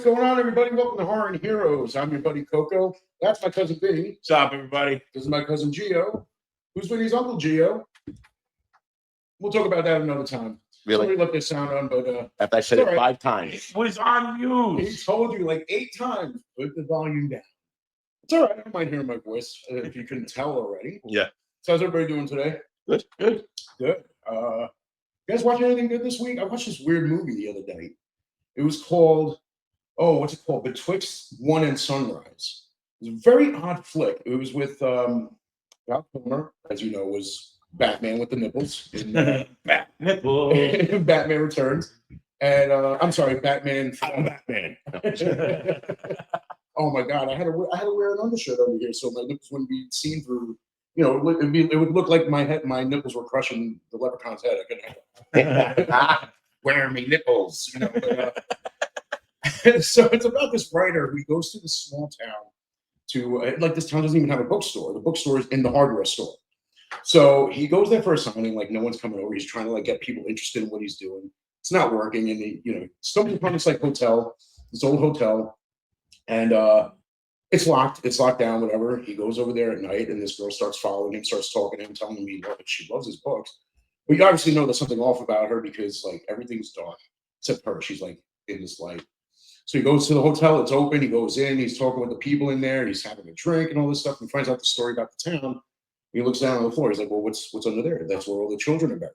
going on, everybody? Welcome to Horror and Heroes. I'm your buddy Coco. That's my cousin Vinny. What's up, everybody? This is my cousin Gio. Who's Vinny's uncle, Gio? We'll talk about that another time. Really? Somebody left this sound on, but after I said it right. 5 times. It was on you. He told you like 8 times. Put the volume down. It's all right. I don't mind hearing my voice if you couldn't tell already. Yeah. So how's everybody doing today? Good. Good. Good. You guys watch anything good this week? I watched this weird movie the other day. It was called, what's it called? Betwixt One and Sunrise. It was a very odd flick. It was with Val Kilmer, as you know, was Batman with the nipples. In, Nipple. Batman Returns. And I'm sorry, Batman. I'm Batman. Oh my God, I had to wear an undershirt over here so my nipples wouldn't be seen through. You know, it would look like my nipples were crushing the leprechaun's head. I couldn't wear me nipples, you know. So it's about this writer who goes to this small town to like this town doesn't even have a bookstore. The bookstore is in the hardware store. So he goes there for a signing, like no one's coming over. He's trying to like get people interested in what he's doing. It's not working, and he, stumbles upon this like hotel, this old hotel, and it's locked. It's locked down, whatever. He goes over there at night, and this girl starts following him, starts talking to him, telling him she loves his books. But you obviously know there's something off about her because like everything's dark except her. She's like in this light. So he goes to the hotel. It's open. He goes in. He's talking with the people in there. He's having a drink and all this stuff. And he finds out the story about the town. He looks down on the floor. He's like, "Well, what's under there? That's where all the children are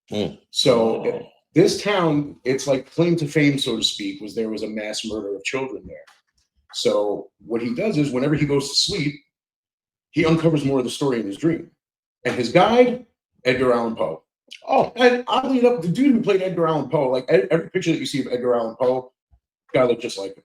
buried." So this town, it's like claim to fame, so to speak, was there was a mass murder of children there. So what he does is whenever he goes to sleep, he uncovers more of the story in his dream. And his guide, Edgar Allan Poe. Oh, and oddly enough, the dude who played Edgar Allan Poe, like every picture that you see of Edgar Allan Poe, guy looked just like him.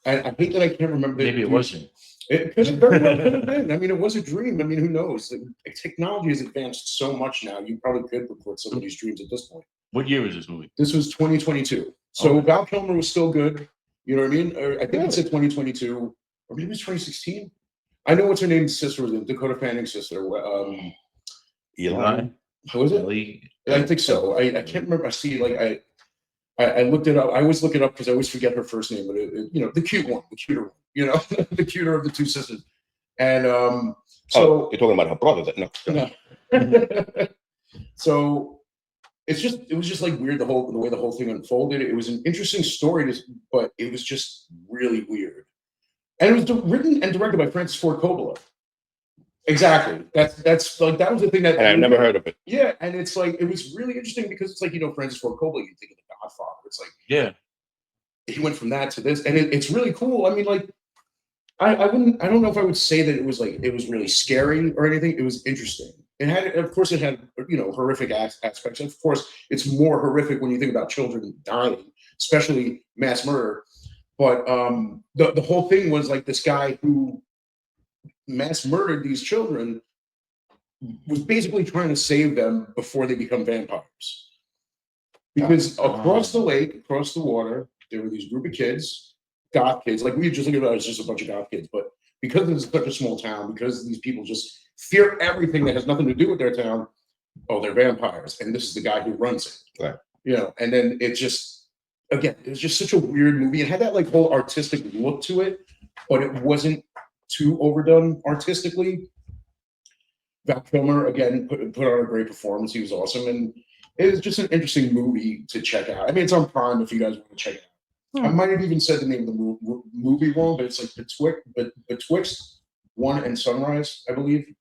And I hate that I can't remember. Maybe it wasn't. It very well could have been. I mean, it was a dream. I mean, who knows? Technology has advanced so much now. You probably could record some of these dreams at this point. What year was this movie? This was 2022. So Val Kilmer was still good. You know what I mean? I think it said 2022, or maybe it was 2016. I know what's her name's sister was Dakota Fanning's sister. Eli? How was it? Ellie? I think so. I can't remember. I see, like I looked it up. I always look it up because I always forget her first name, but the cute one, the cuter one, the cuter of the two sisters. And so you're talking about her brother? No. So it was just like weird the way the whole thing unfolded. It was an interesting story, but it was just really weird. And it was written and directed by Francis Ford Coppola. Exactly. That's like that was the thing that. And I've never heard of it. Yeah, and it's like it was really interesting because it's like Francis Ford Coppola. You think of The Godfather. It's like he went from that to this, and it's really cool. I mean, like I don't know if I would say that it was really scary or anything. It was interesting. It had horrific aspects. Of course, it's more horrific when you think about children dying, especially mass murder. But the whole thing was like this guy who mass murdered these children was basically trying to save them before they become vampires. Because across the lake, across the water, there were these group of kids, goth kids. Like we just look at it as just a bunch of goth kids, but because it's such a small town, because these people just fear everything that has nothing to do with their town, they're vampires, and this is the guy who runs it. Right. And then it just, again, it was just such a weird movie. It had that like whole artistic look to it, but it wasn't too overdone artistically. Val Kilmer, again, put on a great performance. He was awesome, and it was just an interesting movie to check out. I mean, it's on Prime if you guys want to check it out. I might have even said the name of the movie wrong, but it's like Betwixt One and Sunrise, I believe.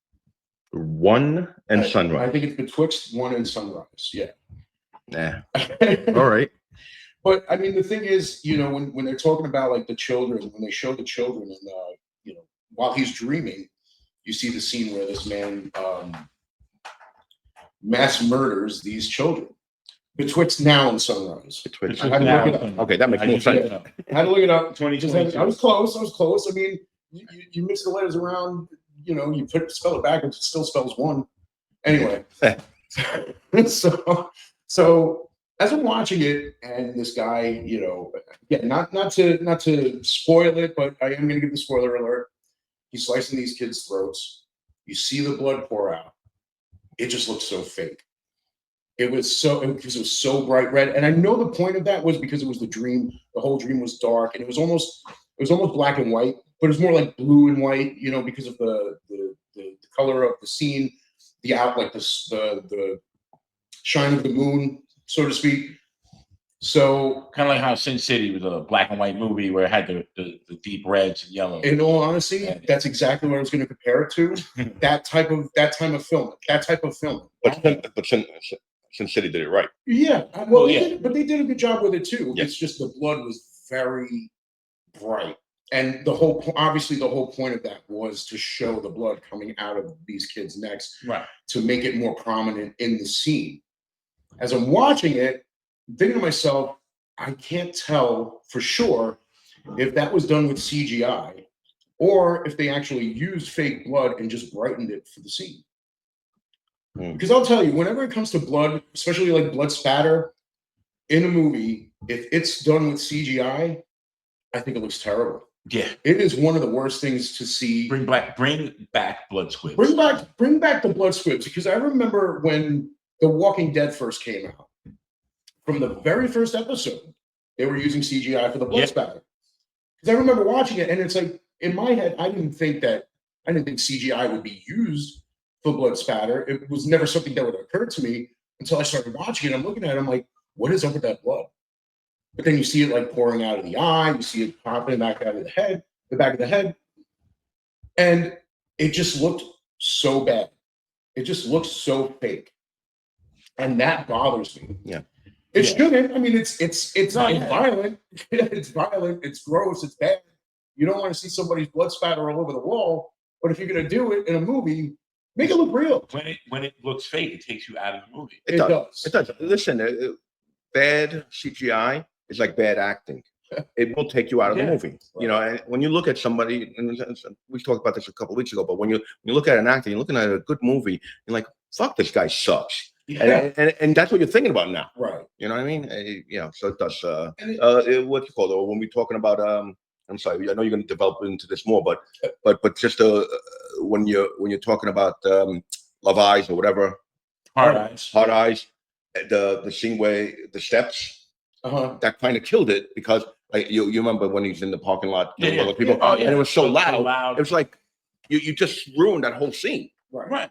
One and Sunrise. I think it's Betwixt One and Sunrise. Yeah. Nah. All right. But I mean, the thing is, when they're talking about like the children, when they show the children, and while he's dreaming, you see the scene where this man mass murders these children. Betwixt now and sunrise. Betwixt. I had to look it up. Okay, that makes more sense. I had to look it up. 2022. I was close. I mean, you mix the letters around. You spell it backwards, it still spells one. Anyway, so as I'm watching it, and this guy, not to spoil it, but I am going to give the spoiler alert. He's slicing these kids' throats. You see the blood pour out. It just looks so fake. It was so because it was so bright red, and I know the point of that was because it was the dream. The whole dream was dark, and it was almost black and white, but it was more like blue and white, you know, because of the color of the scene, the out like the shine of the moon, so to speak. So, Kind of like how Sin City was a black and white movie where it had the deep reds and yellows. in all honesty, Yeah. that's exactly what I was going to compare it to. that type of film. But Sin City did it right. Yeah, Well, they yeah. did, but they did a good job with it too. Yeah. It's just the blood was very bright, and obviously the whole point of that was to show the blood coming out of these kids' necks, Right. to make it more prominent in the scene. As I'm watching it, I'm thinking to myself, I can't tell for sure if that was done with CGI or if they actually used fake blood and just brightened it for the scene. Because I'll tell you, whenever it comes to blood, especially like blood spatter in a movie, if it's done with CGI, I think it looks terrible. Yeah. It is one of the worst things to see. Bring back blood squibs. Bring back the blood squibs, because I remember when The Walking Dead first came out. From the very first episode, they were using CGI for the blood spatter. Because I remember watching it, and it's like in my head, I didn't think CGI would be used for blood spatter. It was never something that would occur to me until I started watching it. I'm looking at it, I'm like, what is up with that blood? But then you see it like pouring out of the eye, you see it popping back out of the back of the head. And it just looked so bad. It just looks so fake. And that bothers me. Yeah. It shouldn't. I mean, it's No, violent. It's violent. It's gross. It's bad. You don't want to see somebody's blood spatter all over the wall. But if you're gonna do it in a movie, make it look real. When it looks fake, it takes you out of the movie. It does. It does. Listen, bad CGI is like bad acting. It will take you out of the movie. You know, and when you look at somebody, and we talked about this a couple of weeks ago, but when you look at an actor, you're looking at a good movie, you're like, fuck, this guy sucks. Yeah. And that's what you're thinking about now. Right. You know what I mean? So it does. What you call it? When we're talking about, I'm sorry, I know you're going to develop into this more, but just when you're talking about Love Eyes or whatever, Hard Eyes, the scene where the steps, Uh-huh. that kind of killed it, because like you remember when he's in the parking lot killing other people, Oh, yeah. and it was so So loud. loud. It was like you just ruined that whole scene. Right.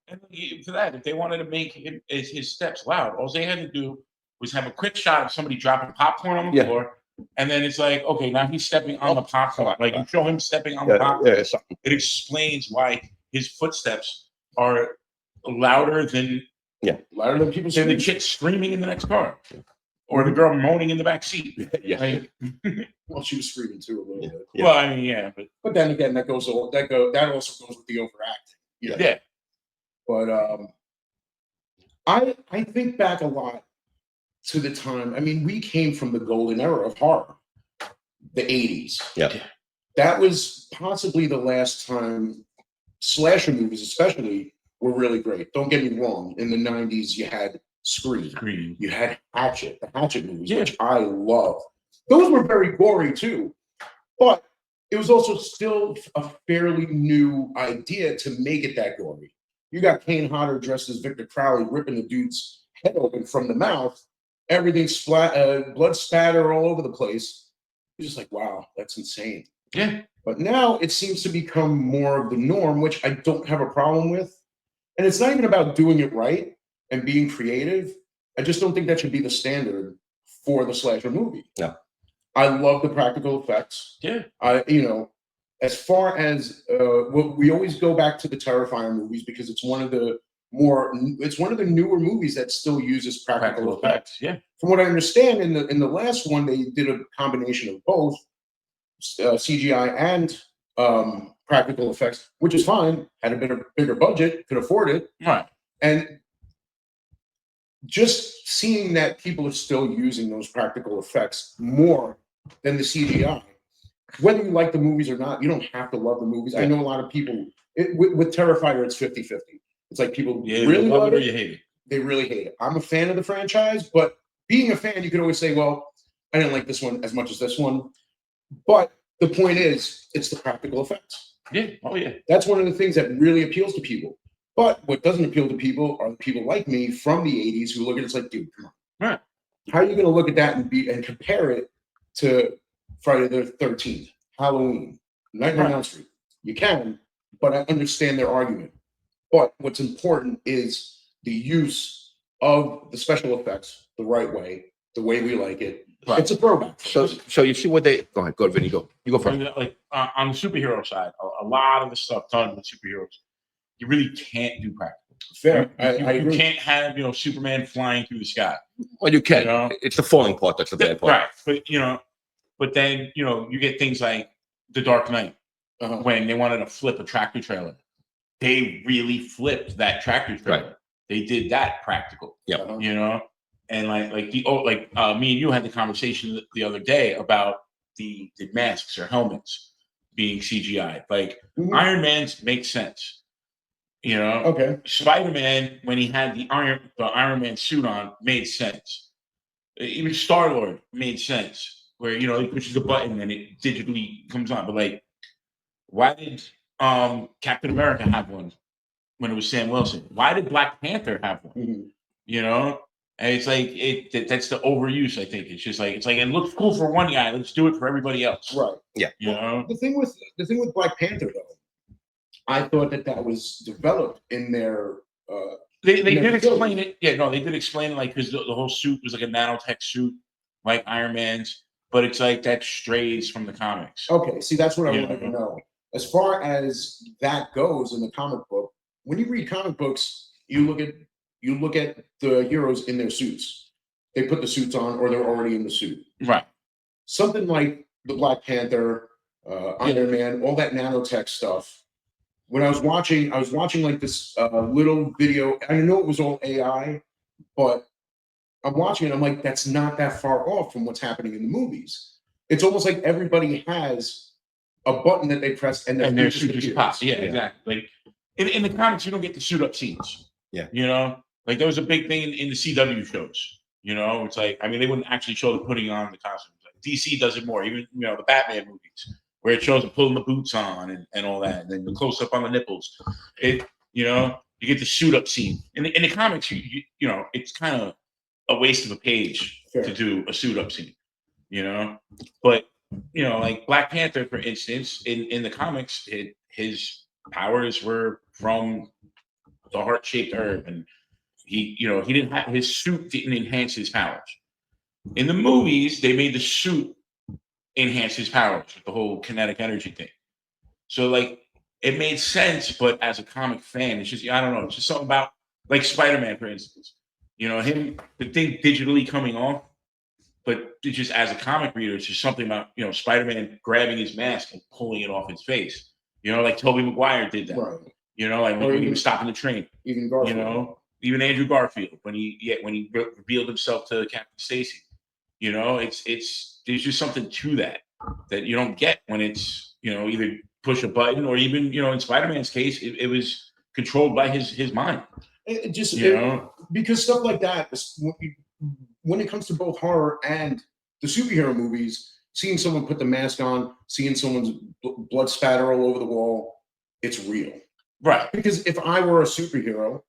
And for that, if they wanted to make his steps loud, all they had to do was have a quick shot of somebody dropping popcorn on the floor, and then it's like, okay, now he's stepping on the popcorn. Like you show him stepping on the popcorn. It explains why his footsteps are louder than people than the kid screaming in the next car, or the girl moaning in the back seat. Like, well, she was screaming too a little bit. Well, I mean, but then again, that also goes with the overacting. Yeah. But I think back a lot to the time. I mean, we came from the golden era of horror, the 80s. Yeah. That was possibly the last time slasher movies, especially, were really great. Don't get me wrong. In the 90s, you had Scream. You had the Hatchet movies, which I love. Those were very gory too, but it was also still a fairly new idea to make it that gory. You got Kane Hodder dressed as Victor Crowley ripping the dude's head open from the mouth, everything blood spatter all over the place. You're just like, wow, that's insane. Yeah. But now it seems to become more of the norm, which I don't have a problem with. And it's not even about doing it right and being creative. I just don't think that should be the standard for the slasher movie. No. I love the practical effects. Yeah. As far as we always go back to the Terrifier movies because it's one of the newer movies that still uses practical effects. Yeah. From what I understand, in the last one, they did a combination of both CGI and practical effects, which is fine. Had a bigger budget, could afford it. Right. And just seeing that people are still using those practical effects more than the CGI, whether you like the movies or not, you don't have to love the movies. I know a lot of people, with Terrifier, it's 50-50. It's like people really love it or you hate it. They really hate it. I'm a fan of the franchise, but being a fan, you could always say, well, I didn't like this one as much as this one. But the point is, it's the practical effects. Yeah. Oh, yeah. That's one of the things that really appeals to people. But what doesn't appeal to people are the people like me from the 80s who look at it, it's like, dude, come on. Right. How are you going to look at that and compare it to Friday the 13th, Halloween, Nightmare on Elm Street? You can, but I understand their argument. But what's important is the use of the special effects the right way, the way we like it. Right. It's a throwback. So you see what they go ahead, Vinny, go. You go first. Like on the superhero side, a lot of the stuff done with superheroes, you really can't do practical. Fair. You agree. can't have Superman flying through the sky. Well, you can. You know? It's the falling part that's the bad part. Right. But then you get things like The Dark Knight when they wanted to flip a tractor trailer. They really flipped that tractor trailer. Right. They did that practical. Yeah. And me and you had the conversation the other day about the masks or helmets being CGI. Like Iron Man's makes sense. Okay. Spider-Man, when he had the Iron Man suit on, made sense. Even Star-Lord made sense, where he pushes a button and it digitally comes on. But like, why did Captain America have one when it was Sam Wilson? Why did Black Panther have one? And it's like that's the overuse. I think it's just like it looks cool for one guy. Let's do it for everybody else. Right. Yeah. The thing with Black Panther though, I thought that was developed in their. They did explain it. Yeah, no, they did explain it because the whole suit was like a nanotech suit, like Iron Man's. But it's like that strays from the comics. Okay, see, that's what I wanted to know. As far as that goes in the comic book, when you read comic books, you look at the heroes in their suits. They put the suits on, or they're already in the suit. Right. Something like the Black Panther, Iron Man, all that nanotech stuff. When I was watching like this little video. I know it was all AI, but I'm watching it. I'm like, that's not that far off from what's happening in the movies. It's almost like everybody has a button that they press and their suit just pops. Yeah, exactly. Like in the comics, you don't get the suit up scenes. Yeah. Like there was a big thing in the CW shows. It's like, I mean, they wouldn't actually show them putting on the costumes. Like DC does it more. Even the Batman movies, where it shows them pulling the boots on and all that, and then the close up on the nipples. You get the suit up scene. In the comics, it's kind of a waste of a page to do a suit up scene. But like Black Panther, for instance, in the comics, his powers were from the heart-shaped herb, and he didn't have his suit didn't enhance his powers. In the movies, they made the suit enhance his powers with the whole kinetic energy thing. So like it made sense, but as a comic fan, it's just I don't know, it's just something about like Spider-Man, for instance. Him the thing digitally coming off, but it's just as a comic reader, it's just something about Spider-Man grabbing his mask and pulling it off his face. Like Tobey Maguire did that. Right. Like when he was stopping the train. Even Garfield. Even Andrew Garfield when he revealed himself to Captain Stacy. It's there's just something to that you don't get when it's either push a button or even in Spider-Man's case it was controlled by his mind. It just because stuff like that, when it comes to both horror and the superhero movies, seeing someone put the mask on, seeing someone's blood spatter all over the wall, it's real. Right. Because if I were a superhero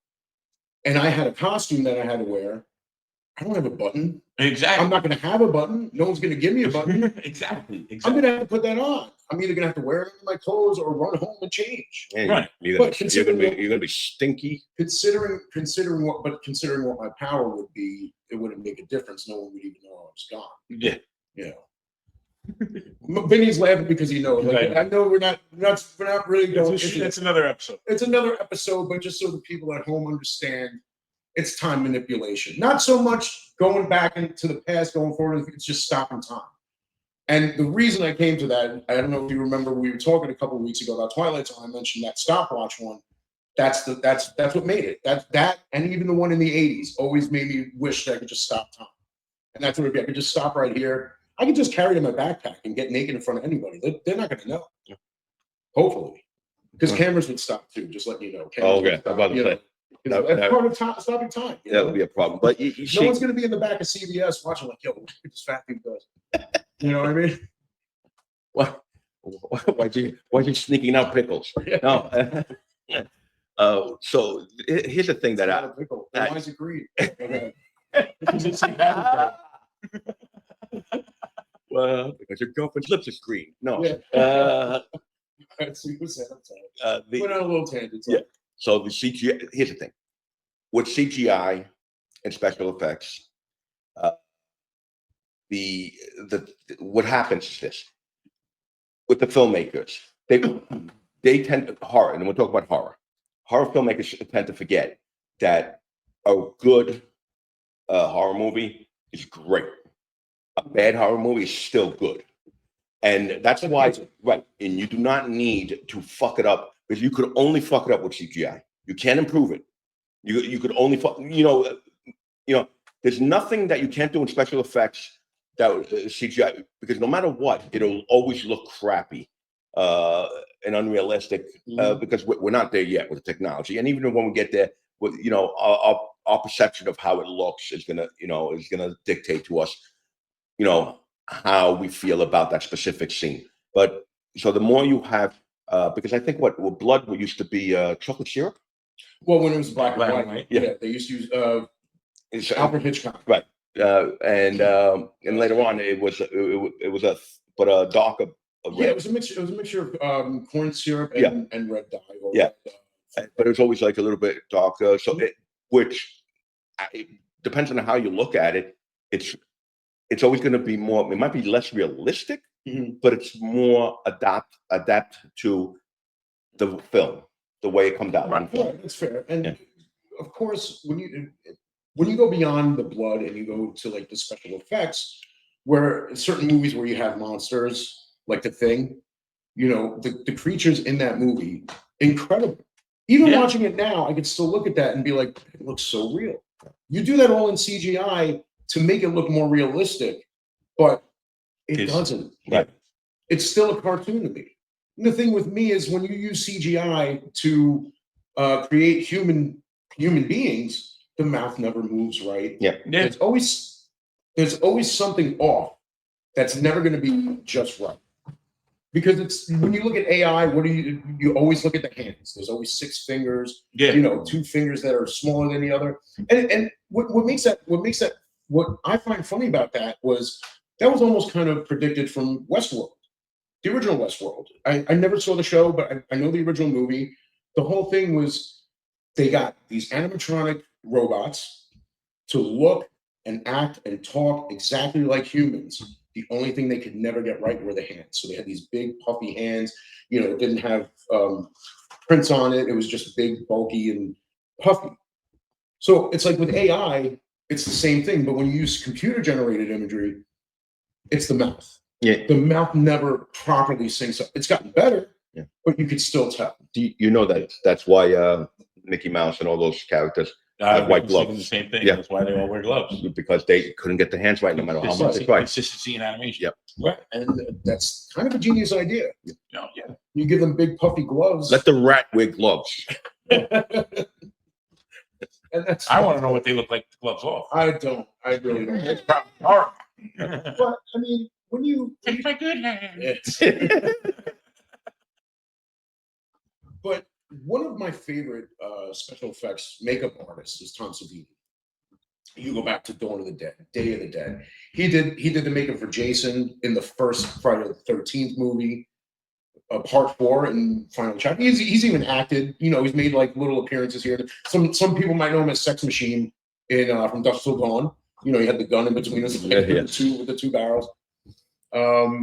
and I had a costume that I had to wear, I don't have a button. Exactly. I'm not going to have a button. No one's going to give me a button. Exactly. I'm going to have to put that on. I'm either going to have to wear it in my clothes or run home and change. Yeah, right. You're going to be stinky. Considering what my power would be, it wouldn't make a difference. No one would even know I was gone. Yeah. Vinny's laughing because he knows. Like, right. I know we're not really going. That's another episode. It's another episode, but just so the people at home understand, it's time manipulation. Not so much going back into the past, going forward. It's just stopping time. And the reason I came to that, I don't know if you remember, we were talking a couple of weeks ago about Twilight Zone. I mentioned that stopwatch one. That's what made it. That and even the one in the 80s always made me wish that I could just stop time. And that's what it'd be. I could just stop right here. I could just carry it in my backpack and get naked in front of anybody. They're not going to know. Hopefully. Because cameras would stop too, just letting you know. Okay. I'm about to say. That's part of stopping time. That would be a problem. But no one's going to be in the back of CBS watching like, yo, what this fat thing does. You know what I mean? Why'd you sneaking out pickles? No. So here's the thing that I. Why is it green? Well, because your girlfriend's lips is green. No. Yeah. See what's that? Went on a little tangent. Yeah. So the CGI. Here's the thing. With CGI and special effects, what happens is this: with the filmmakers, they tend to horror, and we'll talk about horror. Horror filmmakers tend to forget that a good horror movie is great. A bad horror movie is still good. And that's why, right, and you do not need to fuck it up, because you could only fuck it up with CGI. You can't improve it. You could only fuck, there's nothing that you can't do in special effects that CGI, because no matter what, it'll always look crappy and unrealistic because we're not there yet with the technology. And even when we get there, with our perception of how it looks is gonna dictate to us, how we feel about that specific scene. But so the more you have, because I think what blood used to be chocolate syrup. Well, when it was black and white, white. yeah, they used to use Alfred Hitchcock. Right. And later on it was a darker. Yeah, it was a mixture. It was a mixture of corn syrup and red dye. But it was always like a little bit darker. So it depends on how you look at it. It's always going to be more. It might be less realistic, but it's more adapt to the film, the way it comes out. Right, that's fair. And of course, when you go beyond the blood and you go to like the special effects, where certain movies where you have monsters like The Thing, the creatures in that movie, incredible. Even watching it now, I could still look at that and be like, it looks so real. You do that all in CGI to make it look more realistic, but it doesn't. Right. It's still a cartoon to me. And the thing with me is when you use CGI to create human beings, the mouth never moves right. Yeah. There's always something off that's never going to be just right. Because it's when you look at AI, you always look at the hands. There's always 6 fingers, 2 fingers that are smaller than the other. And what makes that what I find funny about that was almost kind of predicted from Westworld, the original Westworld. I never saw the show, but I know the original movie. The whole thing was they got these animatronic robots to look and act and talk exactly like humans. The only thing they could never get right were the hands. So they had these big puffy hands. It didn't have prints on it. It was just big, bulky, and puffy. So it's like with AI, it's the same thing. But when you use computer-generated imagery, it's the mouth. Yeah. The mouth never properly syncs up. It's gotten better, but you could still tell. That's why Mickey Mouse and all those characters have white gloves. The same thing. Yeah. That's why they all wear gloves. Because they couldn't get the hands right no matter how much they tried. Consistency in animation. Yep. Right. And that's kind of a genius idea. Yeah. You give them big puffy gloves. Let the rat wear gloves. And I want to know what they look like with gloves off. I don't. I really don't. It's probably horrible. But I mean, when you take my good hand. But one of my favorite special effects makeup artists is Tom Savini. You go back to Dawn of the Dead, Day of the Dead. He did the makeup for Jason in the first Friday the 13th movie, Part 4 and Final Chapter. He's even acted. He's made like little appearances here. Some people might know him as Sex Machine in From Dusk Till Dawn. He had the gun in between us, the two barrels.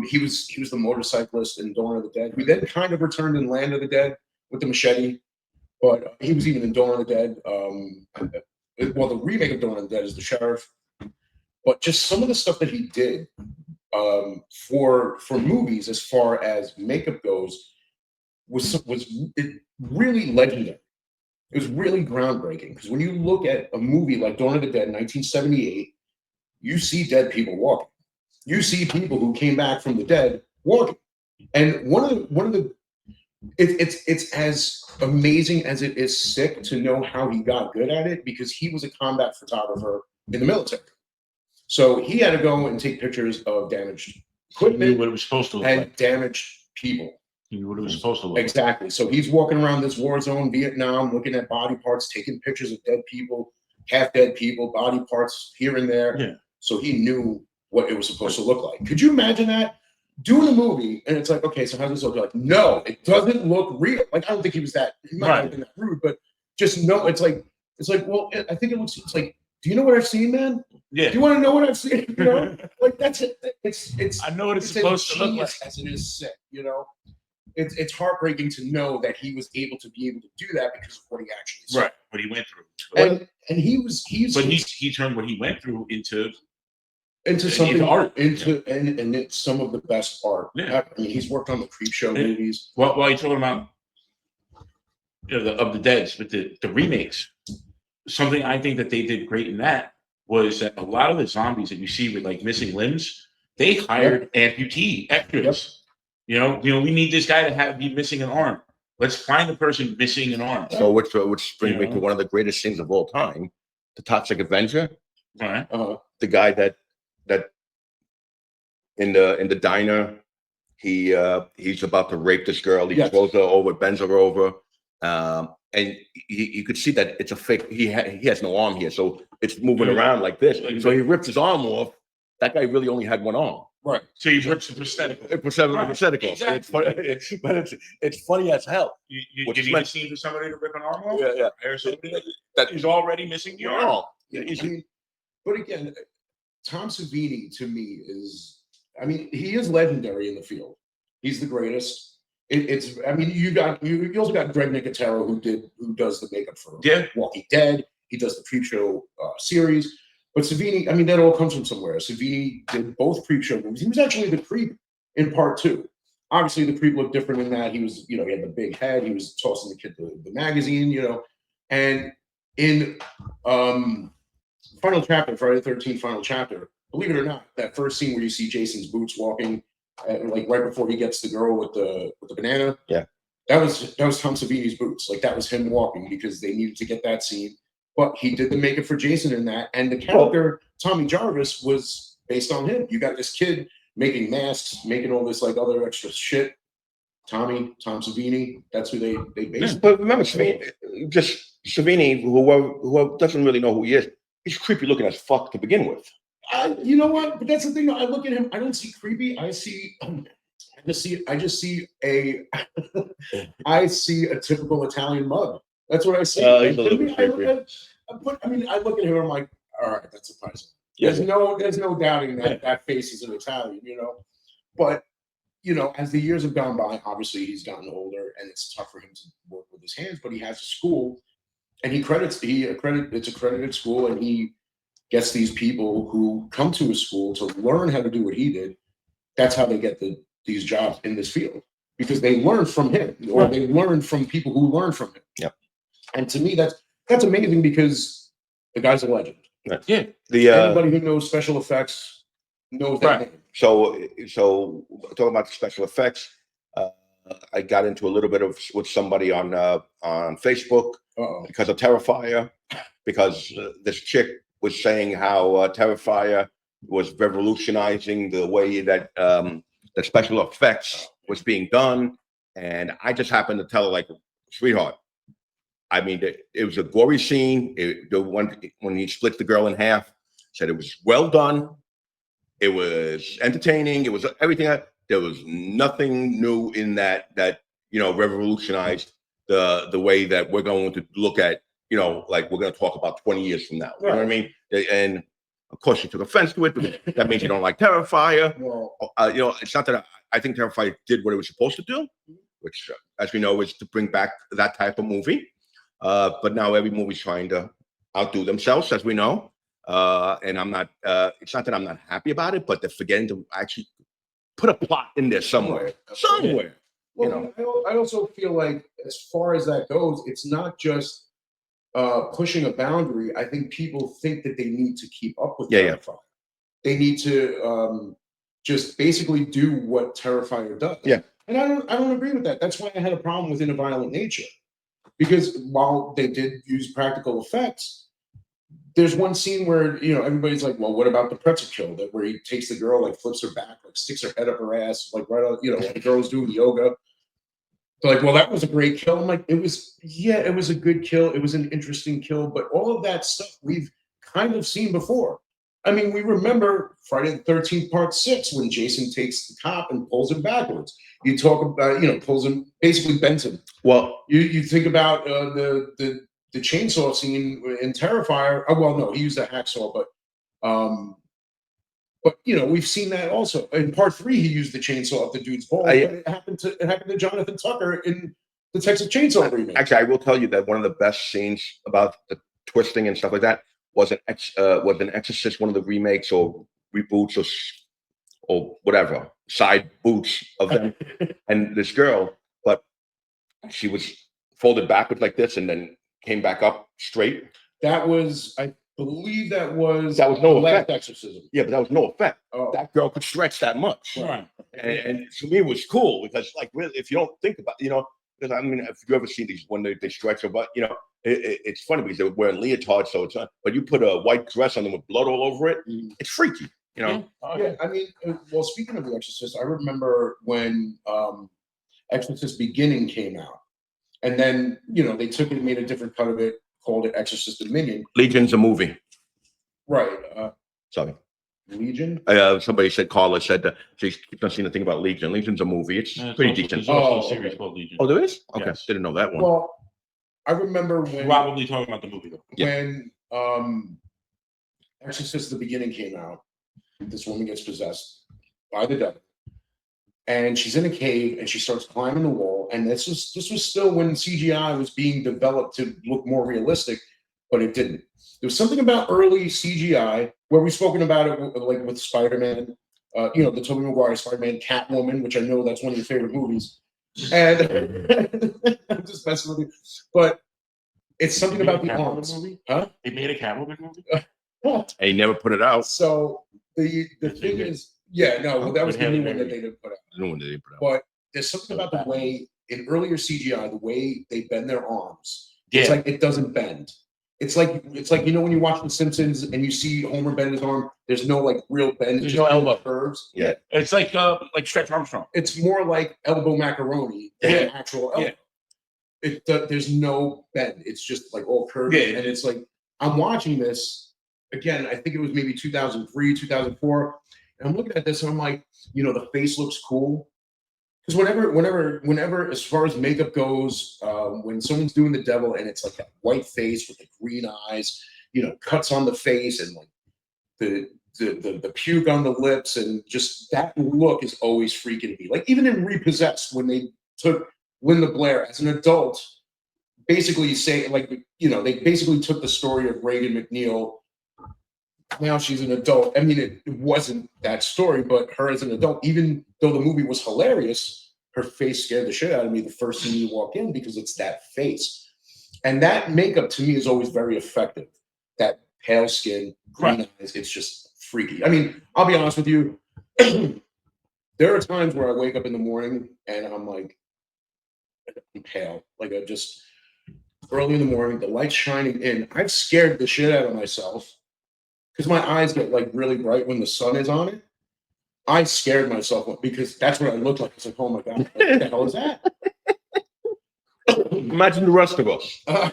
He was the motorcyclist in Dawn of the Dead, who then kind of returned in Land of the Dead with the machete, but he was even in Dawn of the Dead. Well, the remake of Dawn of the Dead is the sheriff, but just some of the stuff that he did for movies, as far as makeup goes, was really legendary. It was really groundbreaking, because when you look at a movie like Dawn of the Dead, 1978, you see dead people walking. You see people who came back from the dead walking, and one of the it's as amazing as it is sick to know how he got good at it, because he was a combat photographer in the military. So he had to go and take pictures of damaged equipment, what it was supposed to look and like. damaged people. He knew what it was supposed to look like. Exactly. So he's walking around this war zone, Vietnam, looking at body parts, taking pictures of dead people, half dead people, body parts here and there. Yeah. So he knew what it was supposed to look like. Could you imagine that? Doing a movie and it's like, okay, so how's this look? Like, no, it doesn't look real. Like, I don't think he was that, he might not have been that rude, but just no, it's like, well, I think it's like, do you know what I've seen, man? Yeah. Do you want to know what I've seen? You know, like that's it. It's I know what it's supposed to look like. as it is sick, you know. It's heartbreaking to know that he was able to do that because of what he actually saw. Right, what he went through. And he turned what he went through into something art. And it's some of the best art. Yeah. I mean, he's worked on the Creep Show movies. Well, you're talking about of the Deads, but the remakes. Something I think that they did great in that was that a lot of the zombies that you see with like missing limbs, they hired amputee extras. You know, we need this guy to be missing an arm. Let's find the person missing an arm. So which brings me to one of the greatest scenes of all time, the Toxic Avenger. Right. The guy that in the diner, he's about to rape this girl. He throws her over, bends her over, and you could see that it's a fake. He has no arm here, so it's moving around like this. So he rips his arm off. That guy really only had one arm. Right. So he rips the prosthetic. Prosthetic. Exactly. It's funny as hell. You need a scene for somebody to rip an arm off? Yeah. Or somebody that is already missing the arm. Yeah, I mean, but again, Tom Savini to me is, I mean, he is legendary in the field. He's the greatest. I mean, you also got Greg Nicotero who does the makeup for Walking Dead. He does the Creep Show series. But Savini, I mean, that all comes from somewhere. Savini did both Creep Show movies. He was actually the Creep in part 2. Obviously, the Creep looked different in that. He was, he had the big head. He was tossing the kid the magazine, And in final chapter, Friday the 13th final chapter, believe it or not, that first scene where you see Jason's boots walking, like right before he gets the girl with the banana. Yeah. That was Tom Savini's boots. Like that was him walking because they needed to get that scene. But he did the makeup for Jason in that, and the character Tommy Jarvis was based on him. You got this kid making masks, making all this like other extra shit. Tom Savini, that's who they based. But remember, Savini, who doesn't really know who he is, he's creepy looking as fuck to begin with. You know what? But that's the thing. I look at him. I don't see creepy. I just see a typical Italian mug. That's what I see. He's a little bit creepy. I look at him. I'm like, all right, that's surprising. Yeah. There's no doubting that face is an Italian, But as the years have gone by, obviously he's gotten older, and it's tough for him to work with his hands. But he has a school, and it's accredited school, and he gets these people who come to his school to learn how to do what he did. That's how they get these jobs in this field, because they learn from him, or they learn from people who learn from him. Yep. And to me, that's amazing because the guy's a legend. Yeah. Anybody who knows special effects knows that name. So talking about the special effects, I got into a little bit with somebody on Facebook because of Terrifier, because this chick was saying how Terrifier was revolutionizing the way that the special effects was being done, and I just happened to tell her, like, sweetheart, I mean, it was a gory scene. The one when he split the girl in half, said it was well done. It was entertaining. It was everything. There was nothing new in that revolutionized the way that we're going to look at, like we're going to talk about 20 years from now. You know what I mean? And of course, she took offense to it, but that means you don't like Terrifier. Well, it's not that I think Terrifier did what it was supposed to do, which, as we know, is to bring back that type of movie. But now every movie's trying to outdo themselves, as we know. And I'm not, it's not that I'm not happy about it, but they're forgetting to actually put a plot in there somewhere. Well, I also feel like, as far as that goes, it's not just pushing a boundary. I think people think that they need to keep up with Terrifier. They need to just basically do what Terrifier does. Yeah. And I don't agree with that. That's why I had a problem with In a Violent Nature. Because while they did use practical effects, there's one scene where, everybody's like, well, what about the pretzel kill? Where he takes the girl, like flips her back, like sticks her head up her ass, like right on, like the girl's doing yoga. They're like, well, that was a great kill. I'm like, it was a good kill. It was an interesting kill, but all of that stuff we've kind of seen before. I mean, we remember Friday the 13th Part 6 when Jason takes the cop and pulls him backwards. You talk about, pulls him, basically bends him. Well, you think about the chainsaw scene in Terrifier. Oh, well, no, he used a hacksaw, but we've seen that also in Part 3. He used the chainsaw up the dude's balls. But it happened to Jonathan Tucker in the Texas Chainsaw remake. Actually, I will tell you that one of the best scenes about the twisting and stuff like that was an Exorcist, one of the remakes or reboots or whatever side boots of them, and this girl, but she was folded backwards like this and then came back up straight. That was, I believe, that was no effect. Last Exorcism. Yeah, but that was no effect. Oh. That girl could stretch that much, Right. and to me it was cool because, like, really, if you don't think about, because I mean, if you ever see these when they stretch them, but it's funny because they're wearing leotards, so it's not. But you put a white dress on them with blood all over it, it's freaky, Oh, yeah, I mean, well, speaking of The Exorcist, I remember when Exorcist Beginning came out, and then they took it and made a different cut of it, called it Exorcist Dominion. Legion's a movie, right? Sorry. Legion. Somebody said, Carla said that she keeps on seeing the thing about Legion. Legion's a movie. It's pretty decent. There's also a series called Legion. Oh, there is? Okay, Yes. Didn't know that one. Well, I remember when Probably talking about the movie though. when Exorcist the Beginning came out. This woman gets possessed by the devil, and she's in a cave, and she starts climbing the wall. And this was still when CGI was being developed to look more realistic, but it didn't. There was something about early CGI where we've spoken about it, like with Spider-Man, the Tobey Maguire Spider-Man, Catwoman, which I know that's one of your favorite movies. And I'm just messing with you, but it's something about the arms. Movie? Huh? They made a Catwoman movie. And he never put it out. So the thing is, that was the new one that they didn't put out. The new one they didn't put out. But there's something about the way in earlier CGI, the way they bend their arms. It's like it doesn't bend. It's like when you watch The Simpsons and you see Homer bend his arm, there's no like real bend. There's no elbow curves. Yeah. It's like Stretch Armstrong. It's more like elbow macaroni than an actual elbow. There's no bend. It's just like all curved. Yeah. And it's like I'm watching this again. I think it was maybe 2003, 2004. And I'm looking at this and I'm like, the face looks cool. Because whenever, as far as makeup goes, when someone's doing the devil and it's like that white face with the green eyes, cuts on the face and like the puke on the lips, and just that look is always freaking me. Like even in Repossessed, when they took Linda Blair as an adult, basically they basically took the story of Reagan McNeil. Now she's an adult. I mean, it wasn't that story, but her as an adult, even though the movie was hilarious, her face scared the shit out of me the first time you walk in because it's that face. And that makeup to me is always very effective. That pale skin, green eyes, it's just freaky. I mean, I'll be honest with you. There are times where I wake up in the morning and I'm like, I'm pale. Like I just, early in the morning, the light's shining in. I've scared the shit out of myself. Because my eyes get like really bright when the sun is on it. I scared myself because that's what I looked like. I was like, oh my God, what the hell is that? Imagine the rest of us. I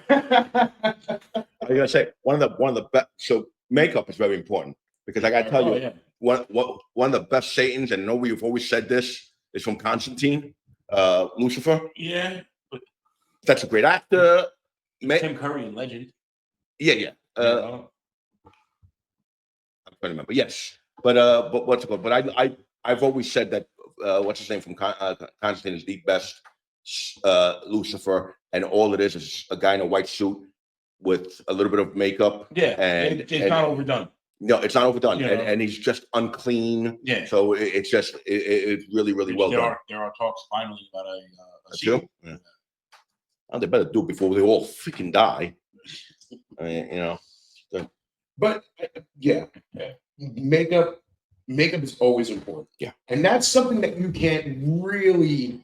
gotta say, one of the best. So makeup is very important because I gotta tell you, one of the best Satans, and I know we've always said this, is from Constantine, Lucifer. Yeah, but that's a great actor. Tim Curry in Legend. Yeah. I'm trying to remember. Yes, but what's it called? But I've always said that what's his name from Constantine is the best Lucifer, and all it is a guy in a white suit with a little bit of makeup. Yeah, and it's not overdone. No, it's not overdone, and he's just unclean. Yeah. So it's just it's really well done. There are talks finally about a sequel. Yeah. Oh, they better do it before they all freaking die. I mean, But makeup is always important. Yeah, and that's something that you can't really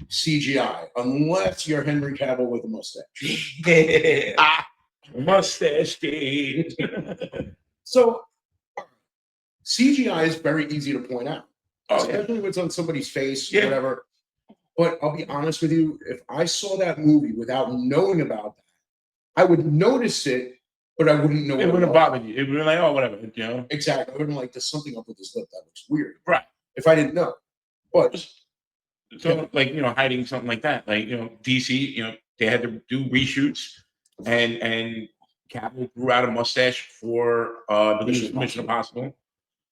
CGI unless you're Henry Cavill with a mustache. Mustache stage. So CGI is very easy to point out, especially when it's on somebody's face, whatever. But I'll be honest with you, if I saw that movie without knowing about that, I would notice it, but I wouldn't know. It what wouldn't was. have bothered you. It would be like, oh, whatever, you know. Exactly. I wouldn't like, there's something up with his lip that looks weird. Right. If I didn't know. But so, like, you know, hiding something like that, like, you know, DC, you know, they had to do reshoots, and Cavill grew out a mustache for the Mission Impossible.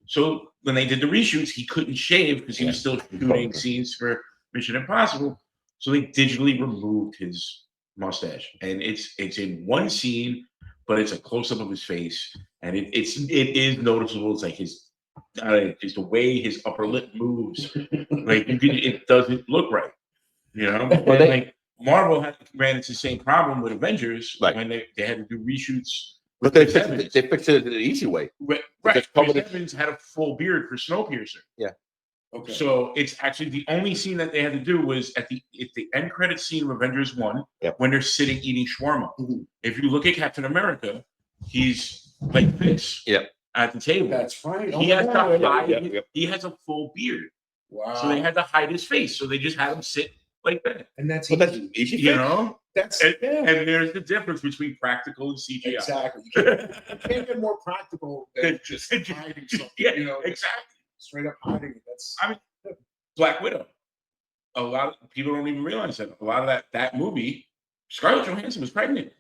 So when they did the reshoots, he couldn't shave because he was still shooting scenes for Mission Impossible. So they digitally removed his mustache, and it's in one scene, but it's a close up of his face, and it is noticeable. It's like his just the way his upper lip moves, like it doesn't look right, you know. Well, like Marvel ran into the same problem with Avengers when they had to do reshoots. But they fixed it the easy way. Right. Chris Evans had a full beard for Snowpiercer. Yeah. Okay. So it's actually the only scene that they had to do was at the end credit scene of Avengers 1 when they're sitting eating shawarma. Mhm. If you look at Captain America, he's like this at the table. That's right. He has to hide. He has a full beard. Wow. So they had to hide his face. So they just had him sit like that. And that's easy. You know? And there's the difference between practical and CGI. Exactly. You can't get more practical than just hiding something. You know, exactly. Straight up hiding it. That's Black Widow. A lot of people don't even realize that. A lot of that movie, Scarlett Johansson was pregnant.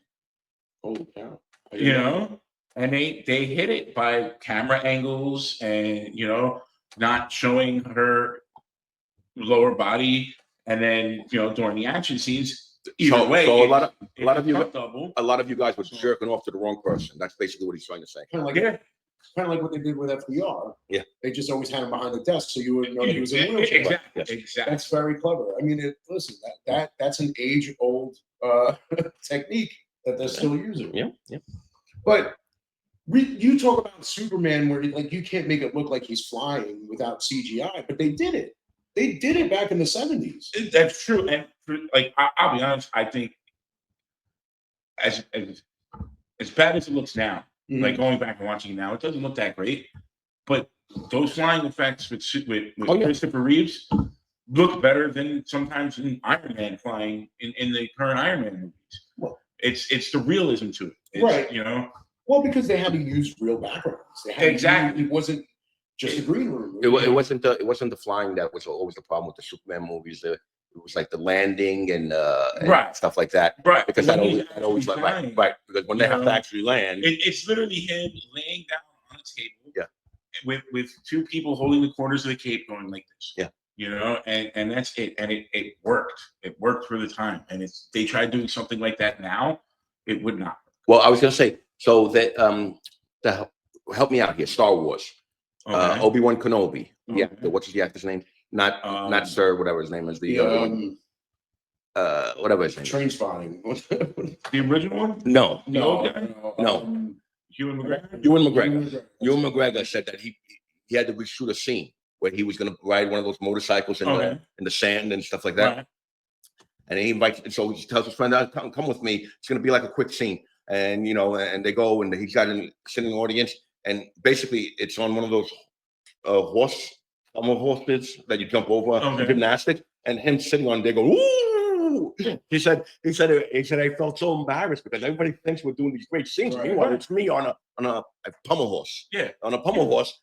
Holy cow. You know? And they hit it by camera angles and, you know, not showing her lower body, and then, you know, during the action scenes. Either way, so a lot of you guys were So- jerking off to the wrong person. That's basically what he's trying to say. Kind of like what they did with FDR. Yeah. They just always had him behind the desk, so you wouldn't know he was in a wheelchair. Exactly. That's very clever. I mean, listen, that's an age-old technique that they're still using. Yeah. But you talk about Superman, where like you can't make it look like he's flying without CGI, but they did it. They did it back in the 70s. That's true. And like I'll be honest, I think as bad as it looks now, like going back and watching it now, it doesn't look that great. But those flying effects with Christopher Reeves look better than sometimes in Iron Man flying in the current Iron Man movies. Well, it's the realism to it. Right. You know. Well, because they had to use real backgrounds. Exactly. It wasn't just a green room. It wasn't the flying that was always the problem with the Superman movies. It was like the landing and stuff like that. Right. Because that always like right. Because when they have to actually land, it's literally him laying down on a table. Yeah. With two people holding the corners of the cape going like this. Yeah. You know, and that's it. And it worked. It worked for the time. And they tried doing something like that now, it would not. Well, I was gonna say, so that to help me out here, Star Wars. Okay. Obi-Wan Kenobi. Okay. Yeah. What's the actor's name? Not Sir, whatever his name is. Whatever his name. Train Spotting. The original one? No. No. Ewan McGregor. Ewan McGregor said that he had to reshoot a scene where he was going to ride one of those motorcycles in the sand and stuff like that. Right. And he invites, so he tells his friend, come with me. It's going to be like a quick scene. And, you know, and they go and he's got a sitting audience. And basically it's on one of those horses that you jump over gymnastics, and him sitting on there go, ooh. He said I felt so embarrassed because everybody thinks we're doing these great scenes. Right. Meanwhile, it's me on a pommel horse. Yeah. On a pommel horse,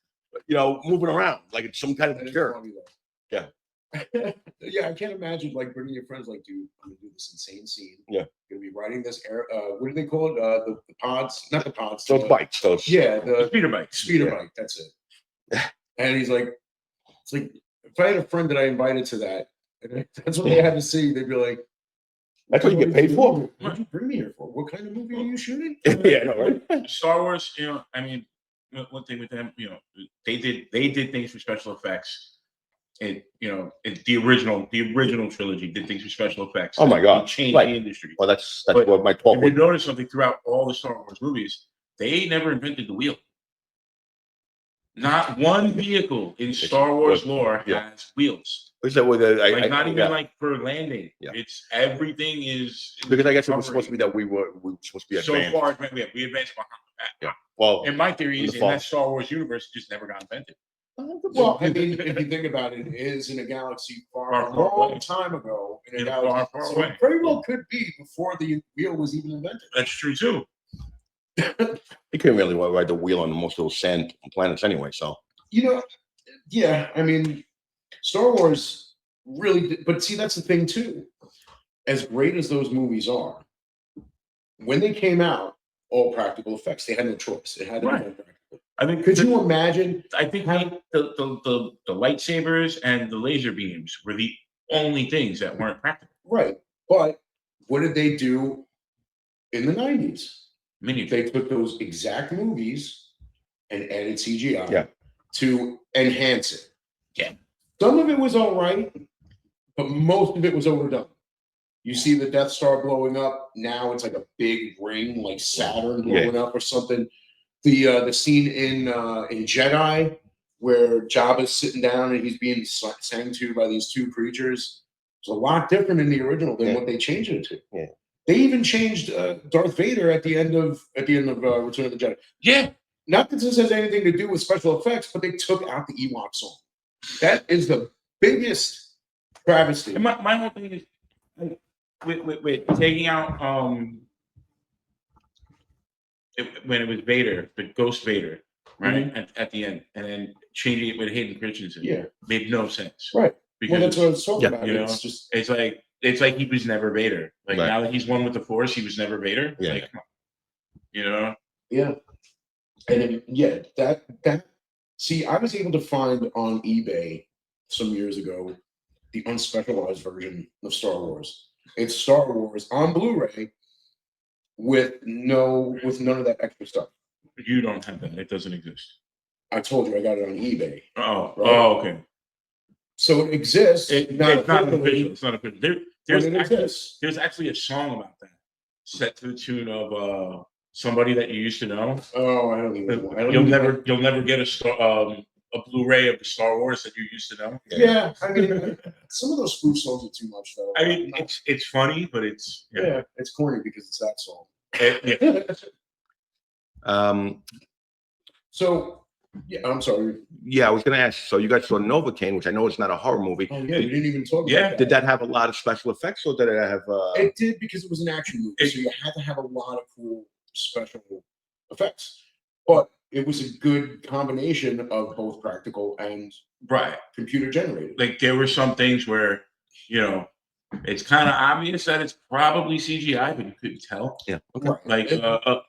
you know, moving around like it's some kind of jerk. Yeah. Yeah, I can't imagine like bringing your friends like, dude, I'm gonna do this insane scene. Yeah. Gonna be riding this what do they call it? The pods, not the pods. Those bikes, those. Yeah, the Speeder bike. Speeder bike, that's it. And he's like, it's like if I had a friend that I invited to that, and that's what they had to see, they'd be like, that's what you get paid for? What did you bring me here for? What kind of movie are you shooting? Yeah, I know, right? Star Wars, you know, I mean, one thing with them, you know, they did things for special effects. The original trilogy did things for special effects. Oh my God! It changed the industry. Well, that's what my talk. If you notice something throughout all the Star Wars movies, they never invented the wheel. Not one vehicle in Star Wars lore has wheels. Not even like for landing. Yeah. It's everything is because I guess it was supposed to be that we were supposed to be advanced. So far, we advanced behind that. Yeah. Well, and my theory is in that Star Wars universe, it just never got invented. Well, I mean, if you think about it, it is in a galaxy Far, a far long away. time ago. In a In galaxy, far, far so away. it very well could be before the wheel was even invented. That's true too. You can't really ride the wheel on most of those sand planets anyway. So You know, yeah. I mean, Star Wars really, but see, that's the thing too. As great as those movies are, when they came out, all practical effects. They had no choice. It had to be Right. done practical. I think. Could you imagine? I think the lightsabers and the laser beams were the only things that weren't practical. Right. But what did they do in the 90s? Many. They took those exact movies and added CGI Yeah. to enhance it. Yeah. Some of it was all right, but most of it was overdone. You see the Death Star blowing up. Now it's like a big ring, like Saturn blowing up or something. The scene in Jedi where Jabba's sitting down and he's being sang to by these two creatures. It's a lot different in the original than what they changed it to. Yeah. They even changed Darth Vader at the end of Return of the Jedi. Yeah. Not that this has anything to do with special effects, but they took out the Ewok song. That is the biggest travesty. And my whole thing is with taking out when it was Vader, the Ghost Vader, right at the end, and then changing it with Hayden Christensen. Made no sense. Right. Because Well, that's what I was talking about. you know, It's just it's like he was never Vader. Like Right. now that he's one with the Force, he was never Vader. Yeah. Like, come on. You know. Yeah. And then, that see, I was able to find on eBay some years ago the unspecialized version of Star Wars. It's Star Wars on Blu-ray with none of that extra stuff. You don't have that. It doesn't exist. I told you I got it on eBay. Oh, Right? oh, okay. So it exists. It's not officially, official. It's not official. but There's it actually, exists. there's actually a song about that, set to the tune of somebody that you used to know. Oh, I don't even know. You'll never get a Blu-ray of the Star Wars that you used to know. Yeah, I mean, some of those spoof songs are too much, though. I mean, it's funny, but it's it's corny because it's that song. So, yeah, I'm sorry. yeah, I was going to ask. So you guys saw Novocaine, which I know is not a horror movie. Oh yeah, we didn't even talk Yeah. about that. Did that have a lot of special effects, or did it have? It did because it was an action movie, so you had to have a lot of cool special effects. But it was a good combination of both practical and right. computer generated. Like there were some things where, you know, it's kind of obvious that it's probably CGI, but you couldn't tell. Yeah. Okay. Like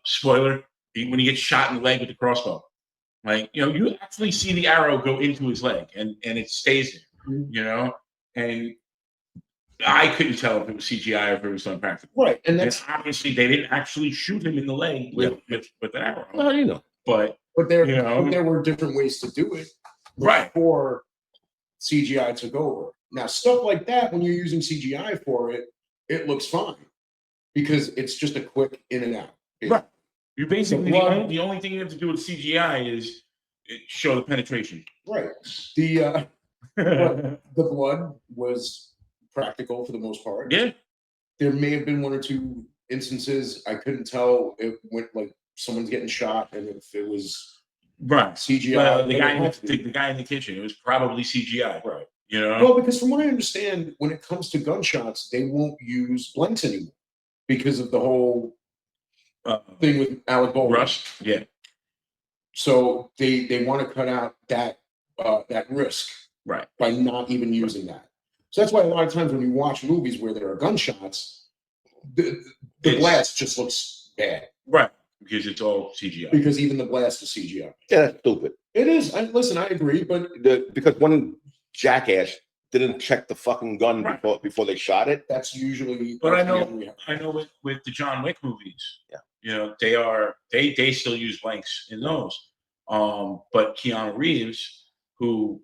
spoiler, when he gets shot in the leg with the crossbow, like you actually see the arrow go into his leg, and it stays there. You know, and I couldn't tell if it was CGI or if it was done practical. Right, and that's obviously they didn't actually shoot him in the leg with an arrow. Well, But there were different ways to do it before CGI took over. Now, stuff like that, when you're using CGI for it, it looks fine because it's just a quick in and out. Right. You basically the only thing you have to do with CGI is show the penetration. Right. The blood was practical for the most part. Yeah. There may have been one or two instances I couldn't tell if went like someone's getting shot and if it was CGI. Well, the guy in the kitchen, it was probably CGI. Right. You know? Well, because from what I understand, when it comes to gunshots, they won't use blanks anymore because of the whole thing with Alec Baldwin. Rust. Yeah. So they want to cut out that risk by not even using that. So that's why a lot of times when you watch movies where there are gunshots, the blast just looks bad. Right. Because it's all CGI. Because even the blast is CGI. Yeah, that's stupid. It is. Listen, I agree, but because one jackass didn't check the fucking gun before they shot it. That's usually. But I know with the John Wick movies, they still use blanks in those. But Keanu Reeves, who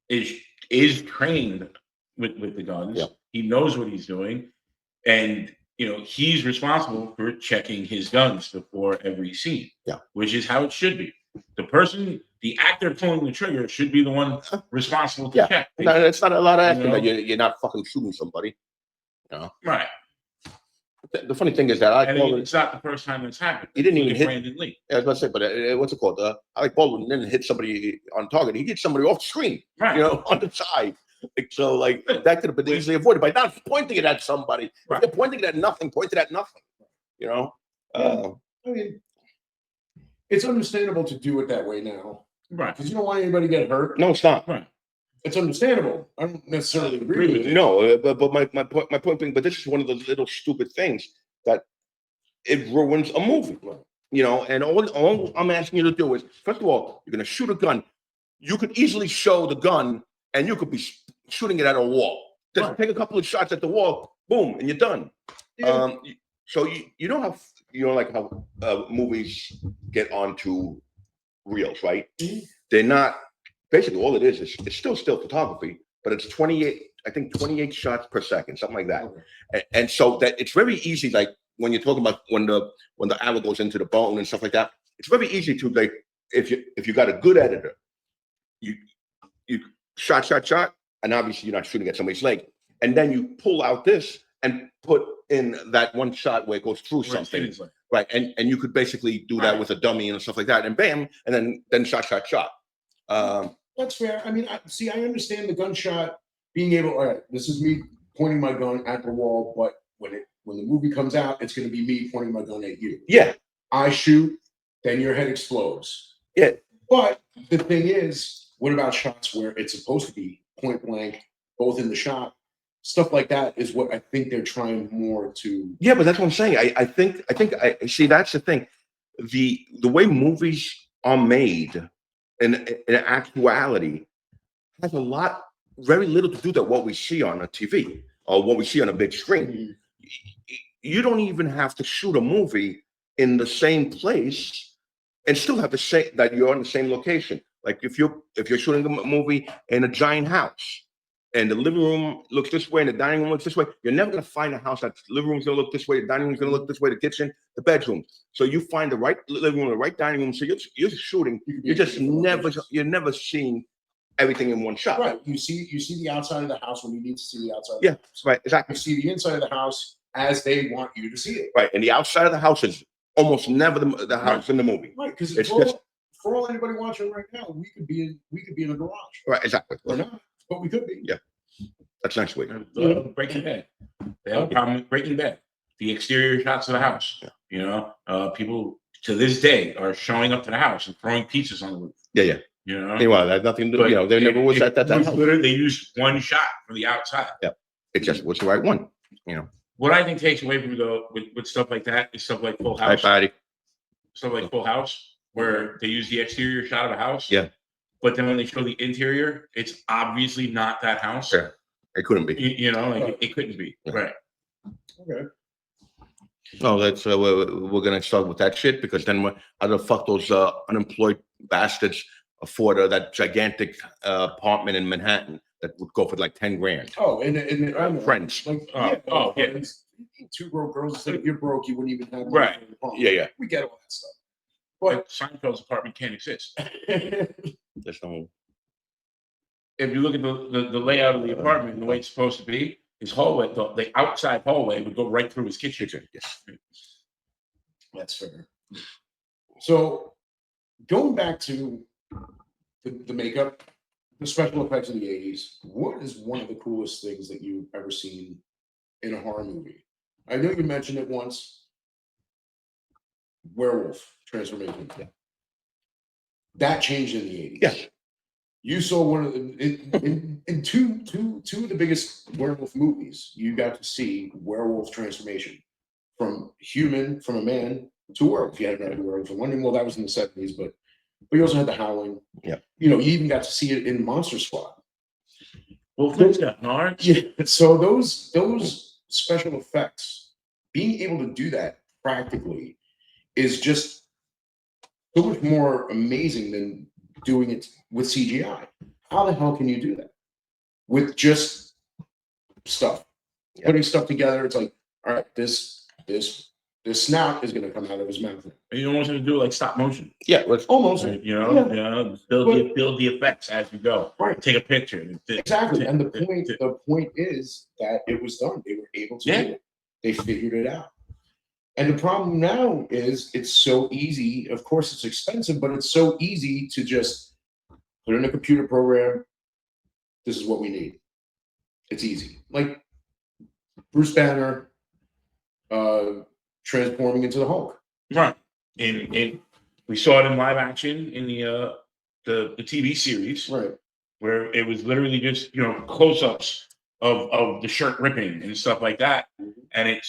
is trained with the guns, he knows what he's doing, and he's responsible for checking his guns before every scene. Yeah, which is how it should be. The actor pulling the trigger should be the one responsible to check. No, it's not a lot of acting that you're not fucking shooting somebody. Right. the funny thing is that I And call it. it's not the first time it's happened. He didn't Look even at hit. Brandon Lee. Yeah, I was about to say, but what's it called? Alec Baldwin didn't hit somebody on target. He hit somebody off screen, Right. you know, on the side. So, like, that could have been easily avoided by not pointing it at somebody. Right. If you're pointing it at nothing, point it at nothing. You know. I mean, it's understandable to do it that way now Right. because you don't want anybody to get hurt. No, it's not. Right. It's understandable. I don't necessarily agree with it. No, but my point being, but this is one of those little stupid things that it ruins a movie. You know, and all I'm asking you to do is, first of all, you're gonna shoot a gun. You could easily show the gun, and you could be shooting it at a wall. Just take a couple of shots at the wall, boom, and you're done. Yeah. So you don't have, you know, like how movies get onto reels, right? Mhm. They're not, basically all it is it's still photography, but it's 28 shots per second, something like that. Okay. And so that it's very easy, like when you're talking about when the arrow goes into the bone and stuff like that, it's very easy to, like, if you got a good editor, you shot, and obviously you're not shooting at somebody's leg, and then you pull out this and put in that one shot where it goes through something, right? And you could basically do that with a dummy and stuff like that, and bam, and then shot. That's fair. I mean, I understand the gunshot being able. All right, this is me pointing my gun at the wall, but when the movie comes out, it's going to be me pointing my gun at you. Yeah, I shoot, then your head explodes. yeah. But the thing is, what about shots where it's supposed to be point blank, both in the shot? Stuff like that is what I think they're trying more to. Yeah, but that's what I'm saying. I think I see, that's the thing. The way movies are made in actuality has very little to do with what we see on a TV or what we see on a big screen. Mm-hmm. You don't even have to shoot a movie in the same place and still have to say that you're on the same location. Like if you're shooting a movie in a giant house, and the living room looks this way and the dining room looks this way, you're never going to find a house that the living room's going to look this way, the dining room's going to look this way, the kitchen, the bedroom. So you find the right living room, the right dining room. So you're shooting. You're never seeing everything in one shot. Right. You see the outside of the house when you need to see the outside. Yeah. Right. Exactly. You see the inside of the house as they want you to see it. Right. And the outside of the house is almost never the house in the movie. Right. Because it's just for all anybody watching right now, we could be in a garage. Right. Exactly. Or not, but we could be. Yeah. That's next week. Breaking Bad. They have a problem with Breaking Bad. The exterior shots of the house. Yeah. You know, people to this day are showing up to the house and throwing pizzas on the roof. Yeah. You know, meanwhile, that has nothing to do. You know, there never was that house. Literally, they used one shot for the outside. Yeah, it just was the right one. You know, what I think takes away from with stuff like that is stuff like Full House. Stuff like Full House, where they use the exterior shot of a house. Yeah. But then when they show the interior, it's obviously not that house. Yeah. It couldn't be. You know, like it couldn't be. Yeah. Right. Okay. No, that's we're gonna start with that shit, because then how the fuck those unemployed bastards afford that gigantic apartment in Manhattan that would go for like 10 grand? Oh, and Friends. Like, yeah. Two broke girls. If you're broke, you wouldn't even have money. Right. Yeah. We get all that stuff. But Seinfeld's apartment can't exist. There's no. If you look at the layout of the apartment and the way it's supposed to be, his hallway, the outside hallway would go right through his kitchen. Yes. That's fair. So going back to the makeup, the special effects in the 80s, what is one of the coolest things that you've ever seen in a horror movie? I know you mentioned it once. Werewolf transformation. Yeah. That changed in the 80s. Yes. You saw one of the in two of the biggest werewolf movies. You got to see werewolf transformation from a man to werewolf. You had another werewolf in London. Well, that was in the 70s, but you also had the Howling. Yeah. You know, you even got to see it in Monster Squad. Well, things got hard. Yeah. So those special effects, being able to do that practically, is just so much more amazing than doing it with CGI. How the hell can you do that with just stuff? Yeah. Putting stuff together, it's like, all right, this snout is going to come out of his mouth. And you almost have to do it like stop motion. Yeah, it's almost. You know, build the effects as you go. Right. Take a picture. Exactly. And the point is that it was done. They were able to do it. They figured it out. And the problem now is it's so easy. Of course, it's expensive, but it's so easy to just put in a computer program. This is what we need. It's easy. Like Bruce Banner transforming into the Hulk. Right. And we saw it in live action in the TV series, Right. where it was literally just close-ups of the shirt ripping and stuff like that, and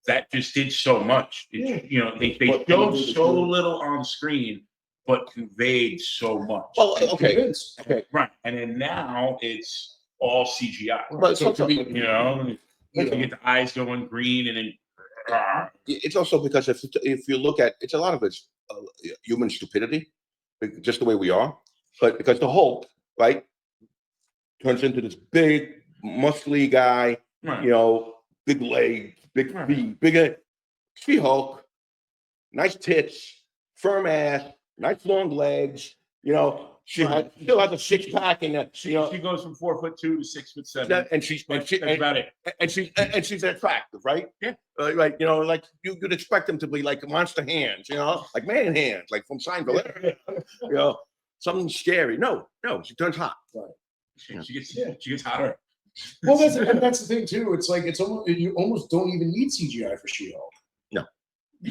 that just did so much. They showed so little on screen, but conveyed so much. Well, okay. Right, and then now it's all CGI. But So to me, You get the eyes going green, and then it's also because if you look at it's a lot of it's human stupidity, just the way we are. But because the Hulk, right, turns into this big, muscly guy, right. Big legs, big feet, bigger She-Hulk, nice tits, firm ass, nice long legs. She still has a six-pack, and She goes from 4'2" to 6'7", and she's that's about it. And she's attractive, right? Yeah. Right. Like you'd expect them to be like monster hands, like man hands, like from Seinfeld. Something scary. No, she turns hot. Right. She gets hotter. Well, that's the thing too. It's like you almost don't even need CGI for She-Hulk. No.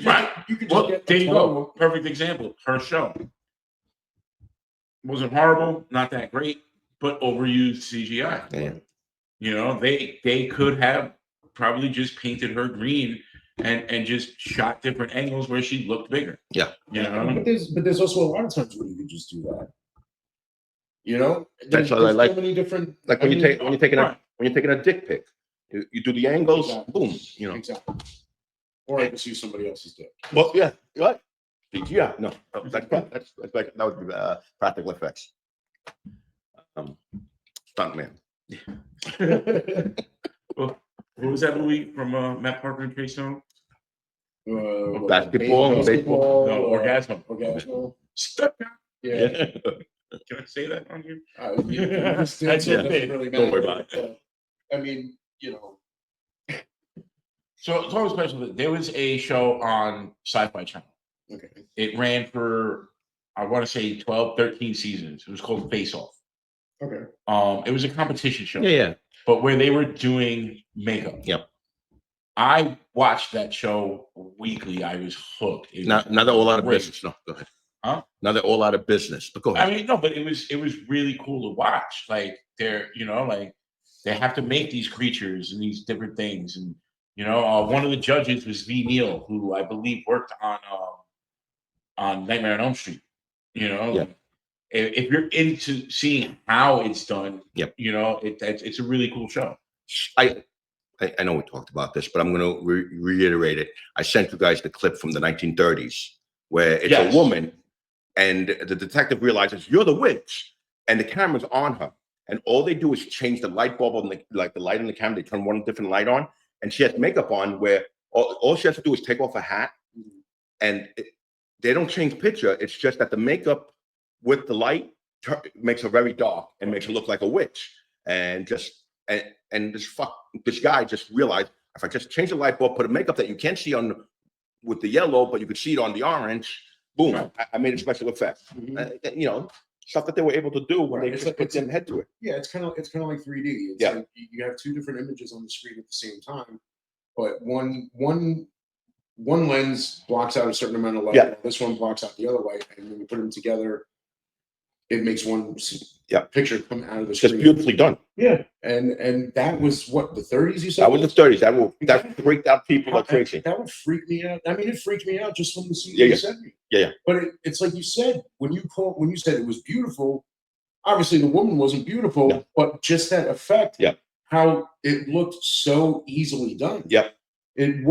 Right. You could Well, just there you go. Perfect example. Her show wasn't horrible, not that great, but overused CGI. Yeah. They could have probably just painted her green and just shot different angles where she looked bigger. Yeah. But there's also a lot of times when you could just do that. That's what I like. So many different. Like when you're taking a dick pic, you do the angles, boom. Exactly. Or I just use somebody else's dick. Well, yeah, right. Yeah, no, that's like that would be practical effects. Stuntman. What was that movie from Matt Parker and Trey Songz? Basketball, baseball. No, Orgasmo. Orgasmo. Stuck. Yeah. Can I say that on here? That's really Don't worry about it. I mean, So it's always special that there was a show on Sci-Fi Channel. Okay. It ran for, I want to say 12, 13 seasons. It was called Face Off. Okay. It was a competition show. Yeah. But where they were doing makeup. Yep. I watched that show weekly. I was hooked. Now they're all out of business. No, go ahead. Huh? Now they're all out of business. But go ahead. I mean, no, but it was really cool to watch. Like they're, like they have to make these creatures and these different things. And one of the judges was V. Neal, who I believe worked on Nightmare on Elm Street. If you're into seeing how it's done, yep. It's a really cool show. I know we talked about this, but I'm going to reiterate it. I sent you guys the clip from the 1930s where it's a woman, and the detective realizes you're the witch, and the camera's on her, and all they do is change the light bulb on the light in the camera. They turn one different light on, and she has makeup on where all she has to do is take off her hat, and they don't change picture. It's just that the makeup with the light makes her very dark and makes her look like a witch, and this guy just realized if I just change the light bulb, put a makeup that you can't see with the yellow, but you could see it on the orange, boom, right. I made a special effect. Mm-hmm. Stuff that they were able to do when they just put their head to it. Yeah, it's kind of like 3D. It's like you have two different images on the screen at the same time, but one lens blocks out a certain amount of light. Yeah. This one blocks out the other light, and when you put them together, it makes one picture come out of the screen. Just beautifully done. Yeah, and that was what, the 30s. You said that was the 30s. That freaked out people like crazy. That would freak me out. I mean, it freaked me out just from the scene you sent me. Yeah. But it's like you said when you said it was beautiful. Obviously, the woman wasn't beautiful, but just that effect. How it looked so easily done. It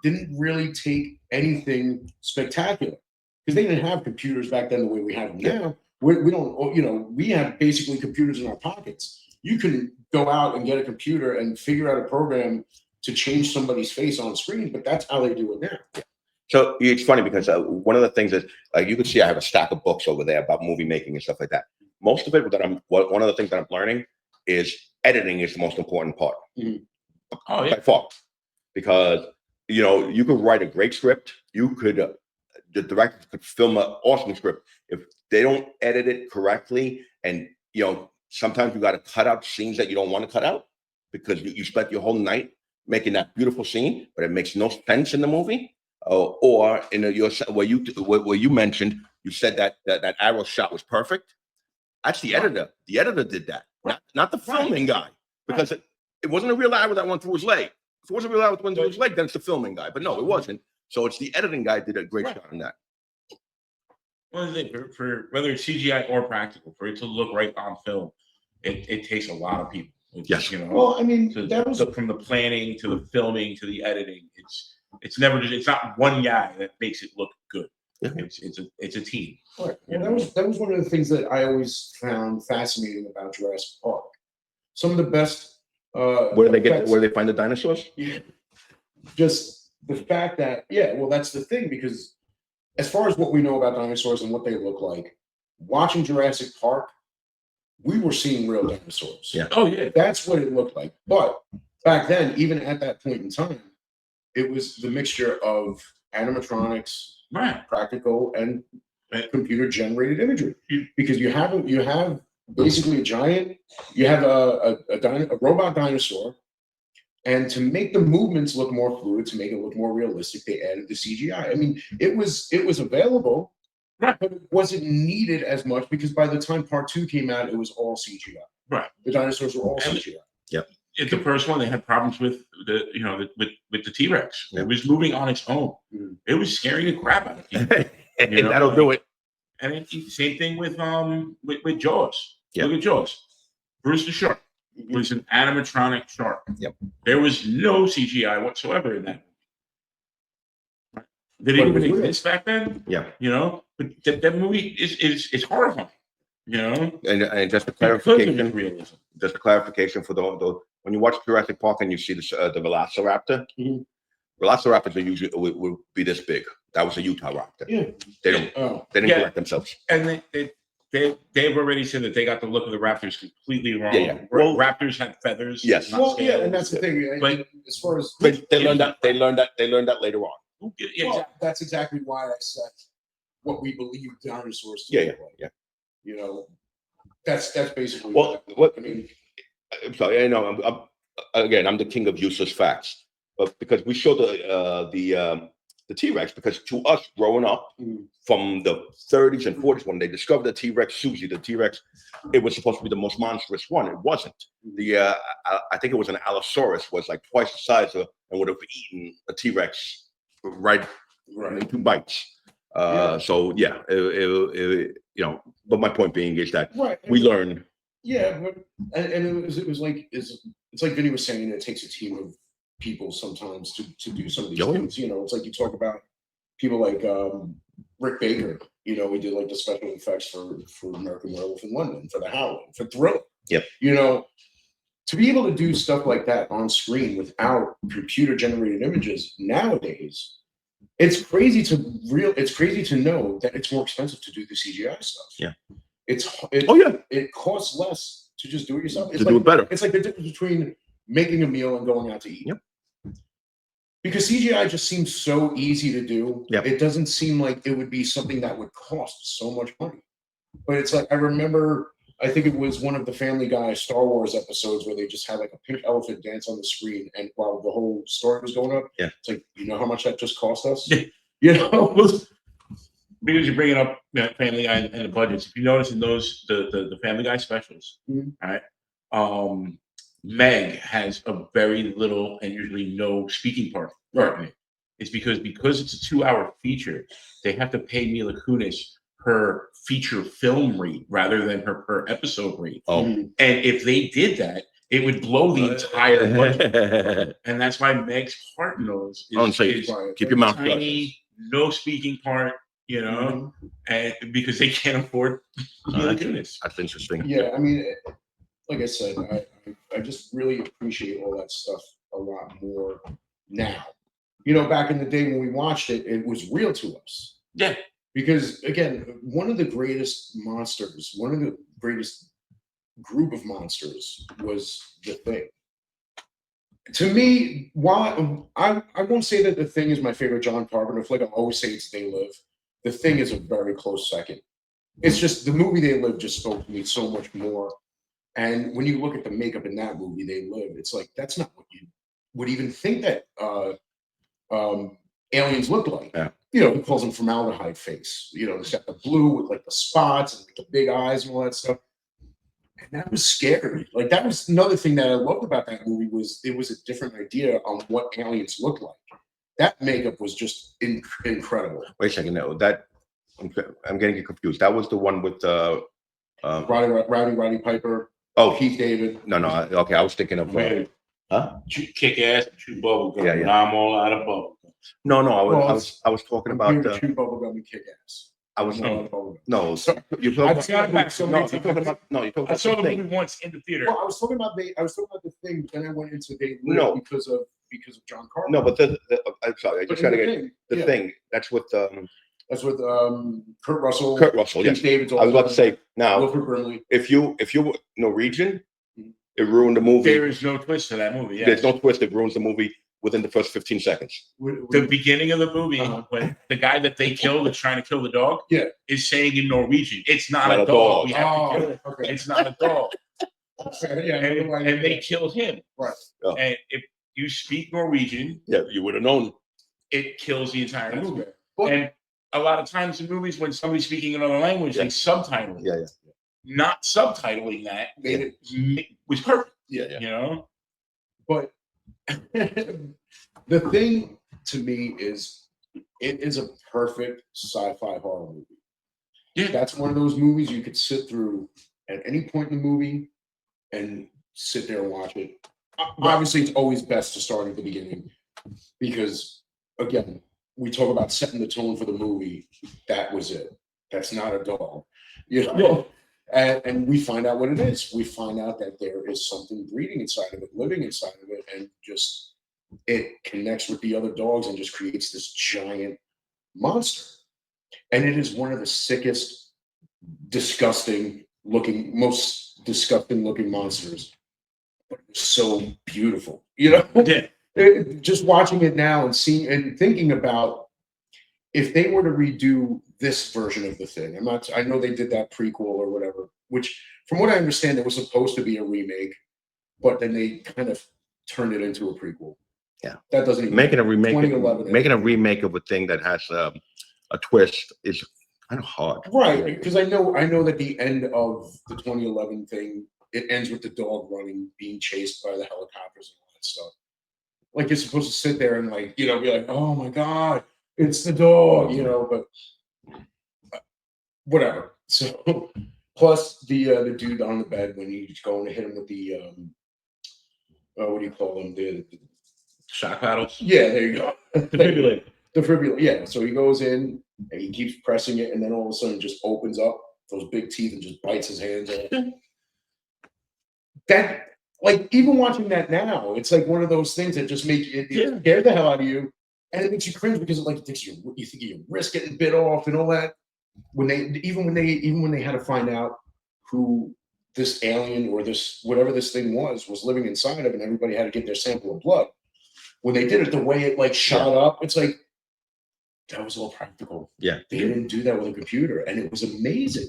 didn't really take anything spectacular because they didn't have computers back then the way we have them now. We don't, we have basically computers in our pockets. You can go out and get a computer and figure out a program to change somebody's face on screen, but that's how they do it now. So it's funny because one of the things is, you can see I have a stack of books over there about movie making and stuff like that. Most of it one of the things that I'm learning is editing is the most important part. Mm-hmm. Oh, yeah. By far. Because you know, you could write a great script. You could, the director could film an awesome script. If they don't edit it correctly, and you know, sometimes you got to cut out scenes that you don't want to cut out because you spent your whole night making that beautiful scene, but it makes no sense in the movie. Or in where you mentioned, you said that arrow shot was perfect. That's the editor. The editor did that, not the filming guy, because it wasn't a real arrow that went through his leg. If it wasn't a real arrow that went through his leg, then it's the filming guy. But no, it wasn't. So it's the editing guy did a great shot on that. Well, for whether it's CGI or practical, for it to look right on film, it takes a lot of people. Yes. You know. Well, I mean, from the planning to the filming to the editing. It's never just, it's not one guy that makes it look good. Yeah. It's a team. Right. Well, that was one of the things that I always found fascinating about Jurassic Park. Some of the best. Where they find the dinosaurs? Yeah. Just the fact that well, that's the thing, because as far as what we know about dinosaurs and what they look like, watching Jurassic Park, we were seeing real dinosaurs. Yeah. Oh yeah. That's what it looked like. But back then, even at that point in time, it was the mixture of animatronics, practical, and computer generated imagery. Because you have basically you have a robot dinosaur, and to make the movements look more fluid, to make it look more realistic, they added the CGI. I mean, it was available, but it wasn't needed as much, because by the time Part 2 came out, it was all CGI. Right. The dinosaurs were all CGI. Yep. At the first one, they had problems with with the T-Rex. Yep. It was moving on its own. It was scaring the crap out of people. That'll do it. And same thing with Jaws. Yep. Look at Jaws. Bruce the shark was an animatronic shark. Yep. There was no CGI whatsoever in that. Did it even exist back then? Yeah. You know, but that movie is horrifying. You know, and just a clarification. Just a clarification for the when you watch Jurassic Park and you see the Velociraptor, Velociraptors are usually will be this big. That was a Utah raptor. Yeah. They didn't correct themselves. And they've already said that they got the look of the raptors completely wrong. Yeah. Well, raptors had feathers. Yes. Well, yeah, and that's the thing. But as far as they learned that later on. Well, that's exactly why I said what we believe dinosaurs to be. Yeah. You know, that's basically what I mean. I'm sorry, I know. I'm the king of useless facts, but because we show the T-Rex, because to us growing up from the 30s and 40s, when they discovered the T-Rex, Susie, the T-Rex, it was supposed to be the most monstrous one. It wasn't. I think it was an Allosaurus, was like twice the size and would have eaten a T-Rex right in 2 bites. So yeah, you know. But my point being is that we learn. Yeah, but and it was like it's like Vinny was saying, it takes a team of people sometimes to do some of these things. You know, it's like you talk about people like Rick Baker. You know, we did like the special effects for American Werewolf in London, for The Howling, for Thriller. Yep. You know, to be able to do stuff like that on screen without computer generated images nowadays, it's crazy to know that it's more expensive to do the CGI stuff. Yeah. It costs less to just do it yourself. It's do it better. It's like the difference between making a meal and going out to eat. Yep. Because CGI just seems so easy to do. Yep. It doesn't seem like it would be something that would cost so much money. But it's like, I remember, I think it was one of the Family Guy Star Wars episodes where they just had like a pink elephant dance on the screen, and while the whole story was going up, it's like, you know how much that just cost us? You know? Because you're bringing up Family Guy and the budgets. If you notice in those the Family Guy specials, right? Meg has a very little and usually no speaking part in it. It's because it's a 2-hour feature, they have to pay Mila Kunis her feature film rate rather than her per episode rate. And if they did that, it would blow the entire budget. And that's why Meg's part in those is keep your mouth tiny, shut. no speaking part. You know, and because they can't afford that's interesting. Yeah, I mean, like I said, I just really appreciate all that stuff a lot more now. You know, back in the day when we watched it, it was real to us. Yeah. Because again, one of the greatest monsters, one of the greatest group of monsters was the Thing. To me, while I won't say that The Thing is my favorite John Carpenter flick. I'll always say it's They Live. The Thing is a very close second. It's just the movie They Live just spoke to me so much more. And when you look at the makeup in that movie, They Live, it's like that's not what you would even think that aliens look like. Yeah. You know, he calls them formaldehyde face. You know, it's got the blue with like the spots and like, the big eyes and all that stuff. And that was scary. Like that was another thing that I loved about that movie was it was a different idea on what aliens looked like. That makeup was just incredible. Wait a second, no, that I'm getting confused. That was the one with Rowdy Piper, oh, Keith David. no, okay, I was thinking of huh? Kick ass and chew bubble gum. Yeah, yeah. Now I'm all out of bubble gum. No, Well, I was talking about Chew bubblegum and kick ass. I was No. no, So- you're talking I've seen it back so no, many you're talking times. about no, you're talking I about saw the thing. movie once in the theater. Well, I was talking about The Thing, but then I went into They Live No. because of John Carpenter. No, but I'm sorry, I But just gotta in get the yeah, thing. That's with that's with Kurt Russell. Kurt Russell. Keith Yes, David's I was about to say now. Wilford Brimley. If you were Norwegian, it ruined the movie. There is no twist to that movie. Yeah. There's no twist. It ruins the movie within the first 15 seconds. The beginning of the movie, Uh-huh. when the guy that they killed is trying to kill the dog, Yeah. is saying in Norwegian, "It's not Not a a dog. dog. We have to kill it. Okay. It's not a dog." Yeah, And they killed him. Right. Oh. And if you speak Norwegian, Yeah, you would have known. it kills the entire That's movie. fair. But- And a lot of times in movies, when somebody's speaking another language, Yeah. they subtitle it. Yeah, yeah, Not subtitling that made it was perfect. yeah. You know, But the thing to me is it is a perfect sci-fi horror movie. Yeah. That's one of those movies you could sit through at any point in the movie and sit there and watch it. Obviously, it's always best to start at the beginning because, again, we talk about setting the tone for the movie. That was it. That's not a dog, you know. And we find out what it is. We find out that there is something breeding inside of it, living inside of it, and just it connects with the other dogs and just creates this giant monster. And it is one of the sickest, most disgusting looking monsters. But it's so beautiful, you know. yeah. Just watching it now and seeing and thinking about if they were to redo this version of The Thing. I know they did that prequel or whatever, which from what I understand, it was supposed to be a remake, but then they kind of turned it into a prequel. Yeah. That doesn't even Making a remake, 2011. making a remake of a thing that has a twist is kind of hard. Right, because I know that the end of the 2011 thing, it ends with the dog running, being chased by the helicopters and all that stuff. Like you're supposed to sit there and like, you know, be like, oh my God, it's the dog, you know, but whatever. So plus the dude on the bed when he's going to hit him with the what do you call them? The Shock paddles. yeah, there you go. Defibrillator. Defibrillator. Yeah. So he goes in and he keeps pressing it, and then all of a sudden it just opens up those big teeth and just bites his hands off. That, like, even watching that now, it's like one of those things that just make it scare the hell out of you, and it makes you cringe because it like you think of your wrist getting bit off and all that. When they had to find out who this alien or this whatever this thing was living inside of, and everybody had to get their sample of blood. When they did it, the way it like shot up, it's like that was all practical. Yeah, They didn't do that with a computer, and it was amazing.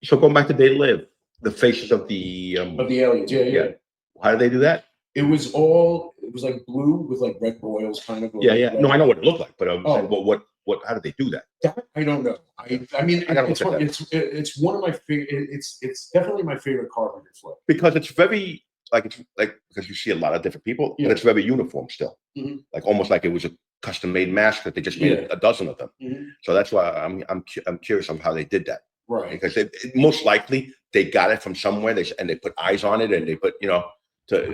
So going back to They Live, the faces of the Aliens, yeah. How did they do that? It was like blue with like red boils, kind of. Yeah. No, I know what it looked like, but I'm saying, Oh. what? How did they do that? That I don't know. I mean, I gotta it's look at it's one of my favorite. It's definitely my favorite Carpenter flick. Because it's very because you see a lot of different people, Yeah. but it's very uniform still. Mhm. Like almost like it was a custom made mask that they just made a dozen of them. Mhm. So that's why I'm curious of how they did that, Right. because most likely they got it from somewhere. They put eyes on it and they put to.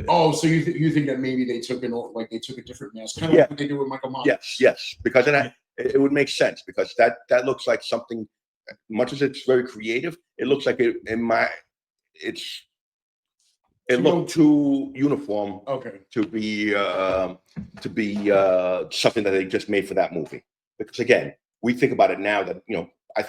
Oh, so you think that maybe they took they took a different mask, kind of Yeah. like what they do with Michael Myers? Yes, because it would make sense because that looks like something. Much as it's very creative, it looks like it looked too uniform Okay. to be something that they just made for that movie. Because again, we think about it now that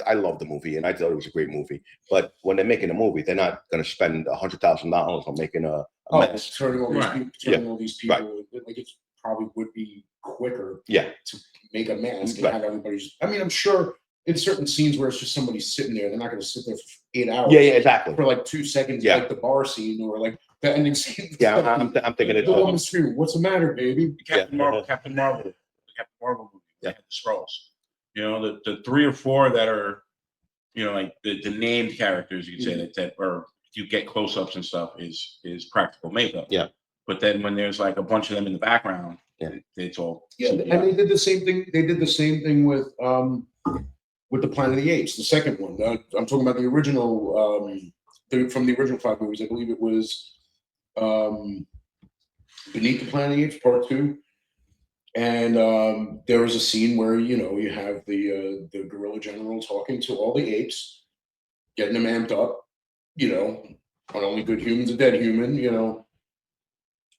I love the movie, and I thought it was a great movie. But when they're making a movie, they're not going to spend $100,000 on making a mess. Turning all these Right. people, turning all these people, like it probably would be quicker. Yeah. To make a mask and Right. have everybody. I mean, I'm sure in certain scenes where it's just somebody sitting there, they're not going to sit there for 8 hours. Yeah, exactly. For like 2 seconds, Yeah. like the bar scene or like the ending scene. Yeah, I'm thinking the woman screaming, "What's the matter, baby?" Captain Marvel, the Captain Marvel movie. Yeah, the Skrulls. You know, the 3 or 4 that are, you know, like the named characters, you could say that are, you get close-ups and stuff is practical makeup. Yeah. But then when there's like a bunch of them in the background, it's all CGI. And they did the same thing. They did the same thing with the Planet of the Apes, the second one. I'm talking about the original, from the original 5 movies. I believe it was Beneath the Planet of the Apes, Part 2. And there was a scene where you have the gorilla general talking to all the apes, getting them amped up. On Only Good Human's a Dead Human.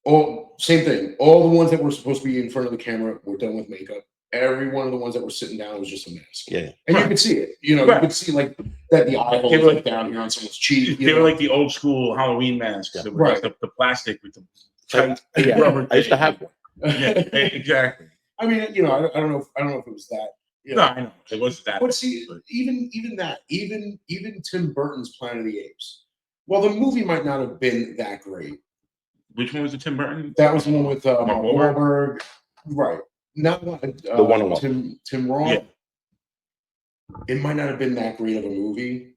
All same thing. All the ones that were supposed to be in front of the camera were done with makeup. Every one of the ones that were sitting down was just a mask. Yeah, and you could see it. You could see like that the eye hole was like down here on someone's cheek. They were like the old school Halloween masks. Yeah. That were like the plastic with the tight rubber. I used to have one. Yeah, exactly. I mean, I don't know if it was that. No, I know it wasn't that. But see, even Tim Burton's Planet of the Apes. Well, the movie might not have been that great. Which one was the Tim Burton? That was the one with Mark Wahlberg. Wahlberg. Right. Not the one Tim Roth. Yeah. It might not have been that great of a movie,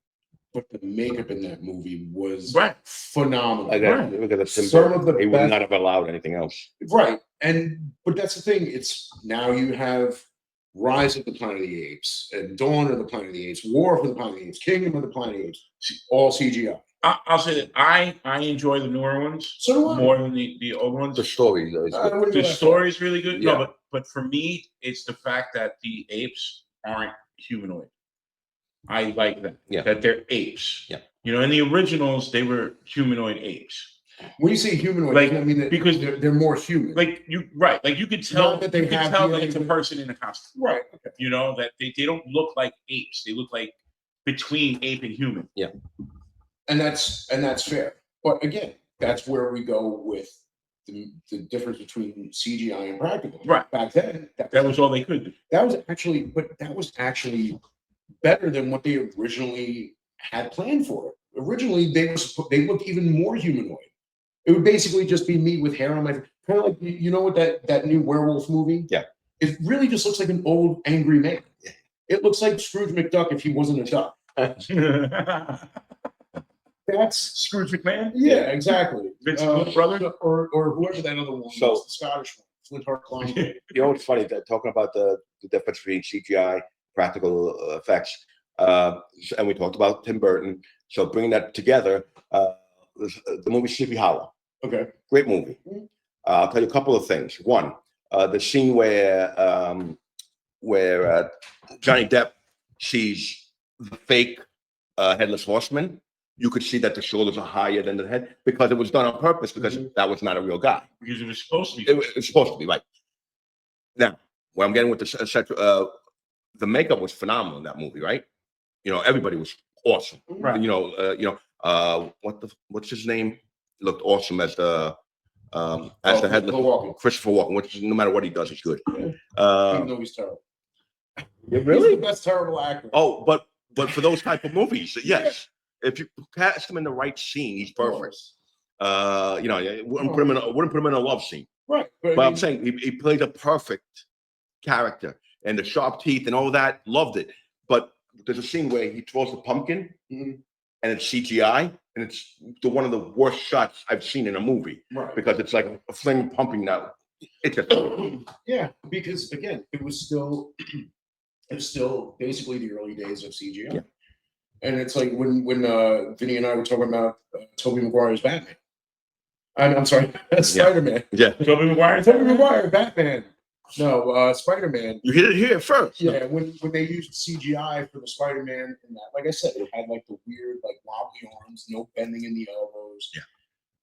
but the makeup in that movie was phenomenal. Look at Tim Burton. He would not have allowed anything else. Right. But that's the thing. It's now you have Rise of the Planet of the Apes and Dawn of the Planet of the Apes, War of the Planet of the Apes, Kingdom of the Planet of the Apes, all CGI. I'll say that I enjoy the newer ones more than the old ones. The story is really good. Yeah. No, but for me, it's the fact that the apes aren't humanoid. I like that. Yeah. That they're apes. Yeah. In the originals, they were humanoid apes. When you say humanoid, like, I mean that because they're more human. Like you could tell that they have that it's a person in a costume. Right. Okay. That they don't look like apes. They look like between ape and human. Yeah. And that's fair. But again, that's where we go with the difference between CGI and practical. Right. Back then, that was all they could do. That was actually better than what they originally had planned for it. Originally, they looked even more humanoid. It would basically just be me with hair on my face. Kind of like what that new werewolf movie? Yeah. It really just looks like an old angry man. Yeah. It looks like Scrooge McDuck if he wasn't a duck. That's Scrooge McMahon. Yeah, exactly. Vince brother, or whoever that other one was, the Scottish one, Flint Heart Clown. It's funny that talking about the difference between CGI, practical effects, and we talked about Tim Burton. So bringing that together, the movie Sleepy Hollow. Okay, great movie. I'll tell you a couple of things. One, the scene where Johnny Depp sees the fake headless horseman. You could see that the shoulders are higher than the head because it was done on purpose because that was not a real guy. Because it was supposed to be. It was supposed to be, right. Now, where I'm getting with the makeup was phenomenal in that movie, right? Everybody was awesome. Right. What's his name? Looked awesome as the headless Christopher Walken, which no matter what he does, he's good. Yeah. Even though he's terrible. Really? He's the best terrible actor. Oh, but for those type of movies, yes. If you cast him in the right scene, he's perfect. Wouldn't put him in a love scene. Right. But I'm saying he played a perfect character, and the sharp teeth and all that, loved it. But there's a scene where he throws the pumpkin, and it's CGI, and it's one of the worst shots I've seen in a movie. Right. Because it's like a flame pumping now. It's yeah, because again, it was still basically the early days of CGI. Yeah. And it's like when Vinny and I were talking about Tobey Maguire's Batman. I'm sorry, Spider-Man. Yeah. Tobey Maguire, Batman. No, Spider-Man. You hit it here first. Yeah, when they used CGI for the Spider-Man and that, like I said, it had like the weird, like wobbly arms, no bending in the elbows. Yeah.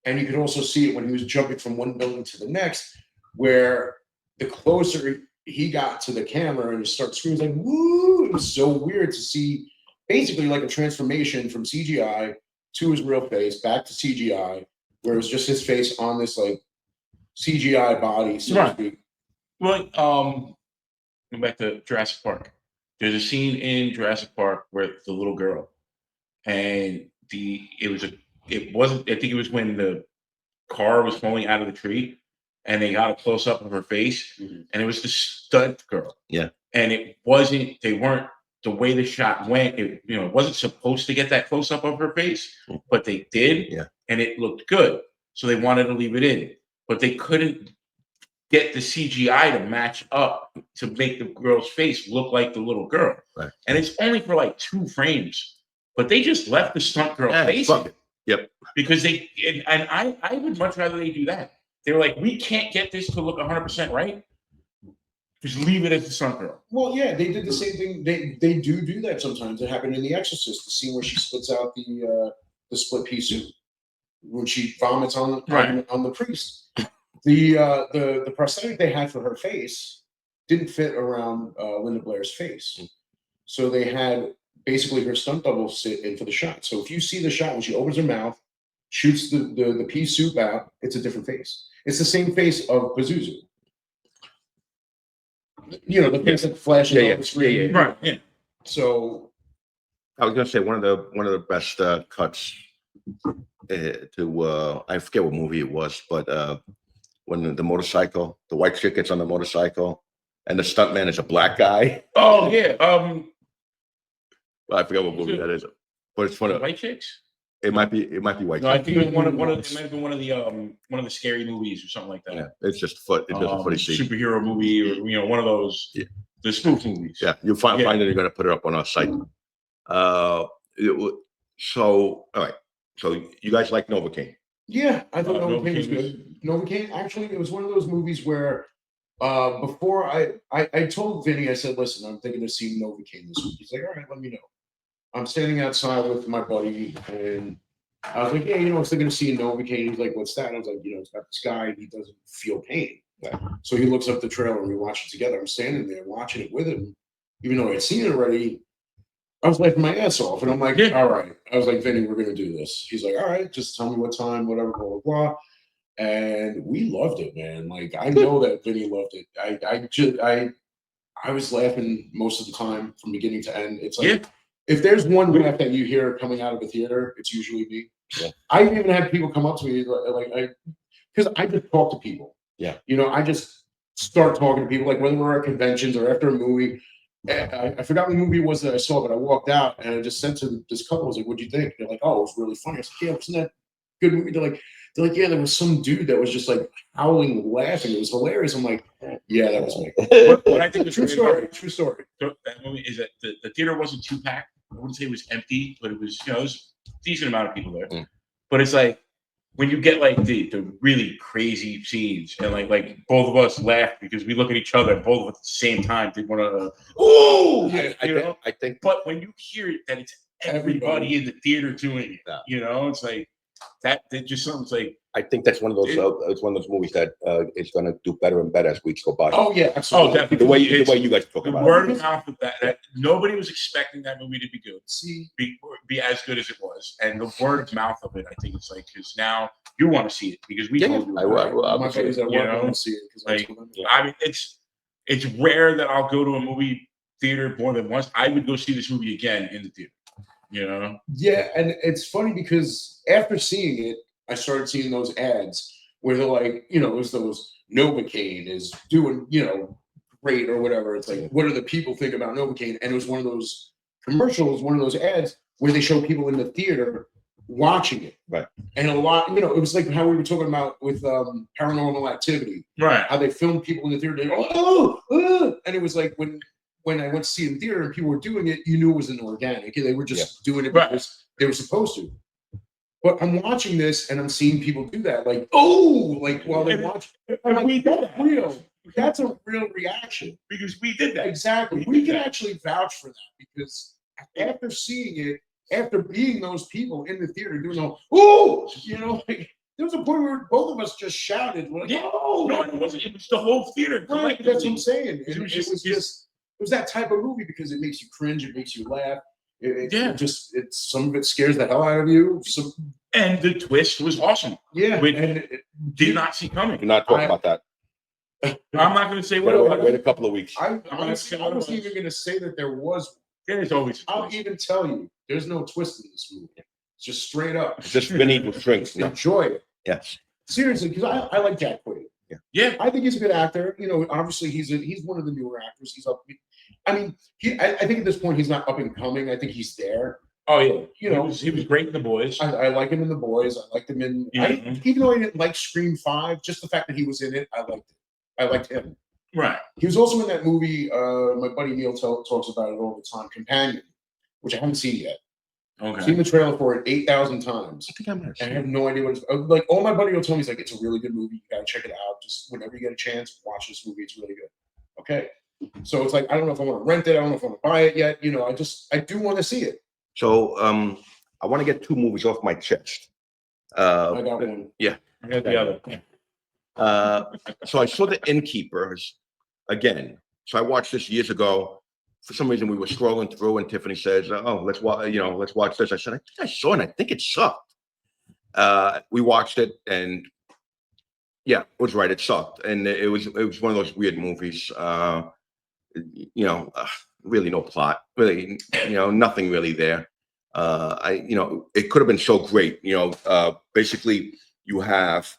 And you could also see it when he was jumping from one building to the next, where the closer he got to the camera and just started screaming like "woo!" It was so weird to see, basically like a transformation from CGI to his real face, back to CGI, where it was just his face on this like CGI body, so to speak. Well, going back to Jurassic Park. There's a scene in Jurassic Park where the little girl, and it wasn't. I think it was when the car was falling out of the tree, and they got a close up of her face, and it was the stunt girl. Yeah, and it wasn't. They weren't the way the shot went. It it wasn't supposed to get that close up of her face, but they did. Yeah, and it looked good, so they wanted to leave it in, but they couldn't get the CGI to match up to make the girl's face look like the little girl. Right. And it's only for like 2 frames, but they just left the stunt girl face fuck in it. Yep. because I would much rather they do that. They were like, we can't get this to look 100% right. Just leave it as the stunt girl. Well, yeah, they did the same thing. They do that sometimes. It happened in The Exorcist, the scene where she splits out the split pea soup when she vomits on the priest. The prosthetic they had for her face didn't fit around Linda Blair's face, so they had basically her stunt double sit in for the shot. So if you see the shot when she opens her mouth, shoots the pea soup out, it's a different face. It's the same face of Pazuzu. The face that flashes on the screen. Right. Yeah. So I was gonna say one of the best cuts to I forget what movie it was, but when the white chick gets on the motorcycle, and the stuntman is a black guy. Oh yeah. I forget what movie that is, but it's one of White Chicks. It might be white. No, I Chicks. think it was it might have been one of the scary movies or something like that. Yeah, it's just a funny scene. Superhero movie or one of those the spoof movies. Yeah, you'll find it. You're going to put it up on our site. So all right. So you guys like Novocaine? Yeah, I thought Novocaine was good. Novocaine, actually, it was one of those movies where before I told Vinny, I said, listen, I'm thinking of seeing Novocaine this week. He's like, all right, let me know. I'm standing outside with my buddy, and I was like, yeah, I was thinking of seeing Novocaine. He's like, what's that? And I was like, it's got this guy, and he doesn't feel pain. Yeah. So he looks up the trailer, and we watch it together. I'm standing there watching it with him, even though I'd seen it already. I was laughing my ass off, and I'm like, all right. I was like, Vinny, we're going to do this. He's like, all right, just tell me what time, whatever, blah, blah, blah. And we loved it, man. Like, I know that Vinny loved it. I was laughing most of the time from beginning to end. It's like, if there's one laugh that you hear coming out of a theater, it's usually me. Yeah. I even had people come up to me because I just talk to people. Yeah. I just start talking to people, like whether we're at conventions or after a movie. I forgot what movie it was that I saw, but I walked out and I just said to this couple, I was like, what'd you think? They're like, oh, it was really funny. I was like, yeah, wasn't that good movie? They're like, yeah, there was some dude that was just like howling, laughing. It was hilarious. I'm like, yeah, that was me. What I think was True story. That movie is that the theater wasn't too packed. I wouldn't say it was empty, but it was it was a decent amount of people there. But it's like when you get like the really crazy scenes and like both of us laugh because we look at each other and both at the same time they want to I think but when you hear that it's everybody in the theater doing it, it's like that just sounds like I think that's one of those. It's one of those movies that is going to do better and better as weeks go by. Oh yeah, absolutely. Oh, definitely. The way you guys talk about word of mouth of that nobody was expecting that movie to be good. Be as good as it was, and the word of mouth of it, I think it's like because now you want to see it because we told you. My buddies at work want to see it because I mean, it's rare that I'll go to a movie theater more than once. I would go see this movie again in the theater. Yeah, and it's funny because after seeing it, I started seeing those ads where they're like, it was those Novocaine is doing, great or whatever. It's like, what do the people think about Novocaine? And it was one of those commercials, one of those ads where they show people in the theater watching it. Right. And a lot, it was like how we were talking about with Paranormal Activity. Right. How they filmed people in the theater. They go, and it was like when I went to see it in theater and people were doing it, you knew it was an organic. They were just doing it because they were supposed to. But I'm watching this and I'm seeing people do that, while they watch. And we did that. Real. That's a real reaction because we did that. Exactly. We can actually vouch for that because after seeing it, after being those people in the theater doing there was a point where both of us just shouted, like, Yeah. "Oh!" No, it wasn't. It was the whole theater. Right, that's what I'm saying. It It was was just it was that type of movie because it makes you cringe, it makes you laugh. Yeah. It just some of it scares the hell out of you. Some And the twist was awesome. yeah, Which and did not see coming. We're not talking I- about that. I'm not going to say what Wait, it wait, was. wait a couple of weeks. I I'm gonna say what it wasn't was. even going to say that there was. There's always a I'll twist. even tell you, there's no twist in this movie. It's just straight up. It's just Vinny with drinks. No. Enjoy it. Yes. Seriously, because I like Jack Quaid. Yeah. I think he's a good actor. You know, obviously he's one of the newer actors. He's up. I mean, I think at this point he's not up and coming. I think he's there. Oh yeah. You know, he was great in The Boys. I like him in The Boys. I liked him in. Even though I didn't like Scream 5, just the fact that he was in it, I liked it. I liked him. Right. He was also in that movie. My buddy Neil talks about it all the time. Companion, which I haven't seen yet. Okay. Seen the trailer for it 8,000 times. I think I'm gonna I have no idea what it's like. All my buddy will tell me is like, it's a really good movie. You gotta check it out. Just whenever you get a chance, watch this movie. It's really good. Okay. So it's like, I don't know if I want to rent it. I don't know if I want to buy it yet. You know, I do want to see it. So I want to get 2 movies off my chest. I got one. I got the other. So I saw The Innkeepers again. So I watched this years ago. For some reason, we were scrolling through, and Tiffany says, "Oh, let's watch this." I said, "I think I saw it. I think it sucked." We watched it, and yeah, it was right. It sucked, and it was one of those weird movies. Really no plot. Really, nothing really there. It could have been so great. Basically, you have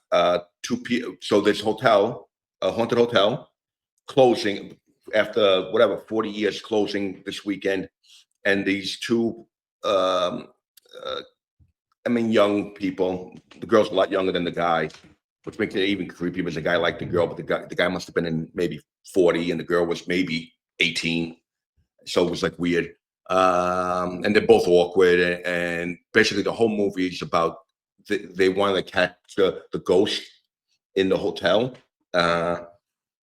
2 people. So this hotel, a haunted hotel, closing after 40 years, closing this weekend, and these 2 young people. The girl's a lot younger than the guy, which makes it even creepy because the guy liked the girl, but the guy must have been in maybe 40 and the girl was maybe 18. So it was like weird. And they're both awkward, and basically the whole movie is about they want to catch the ghost in the hotel.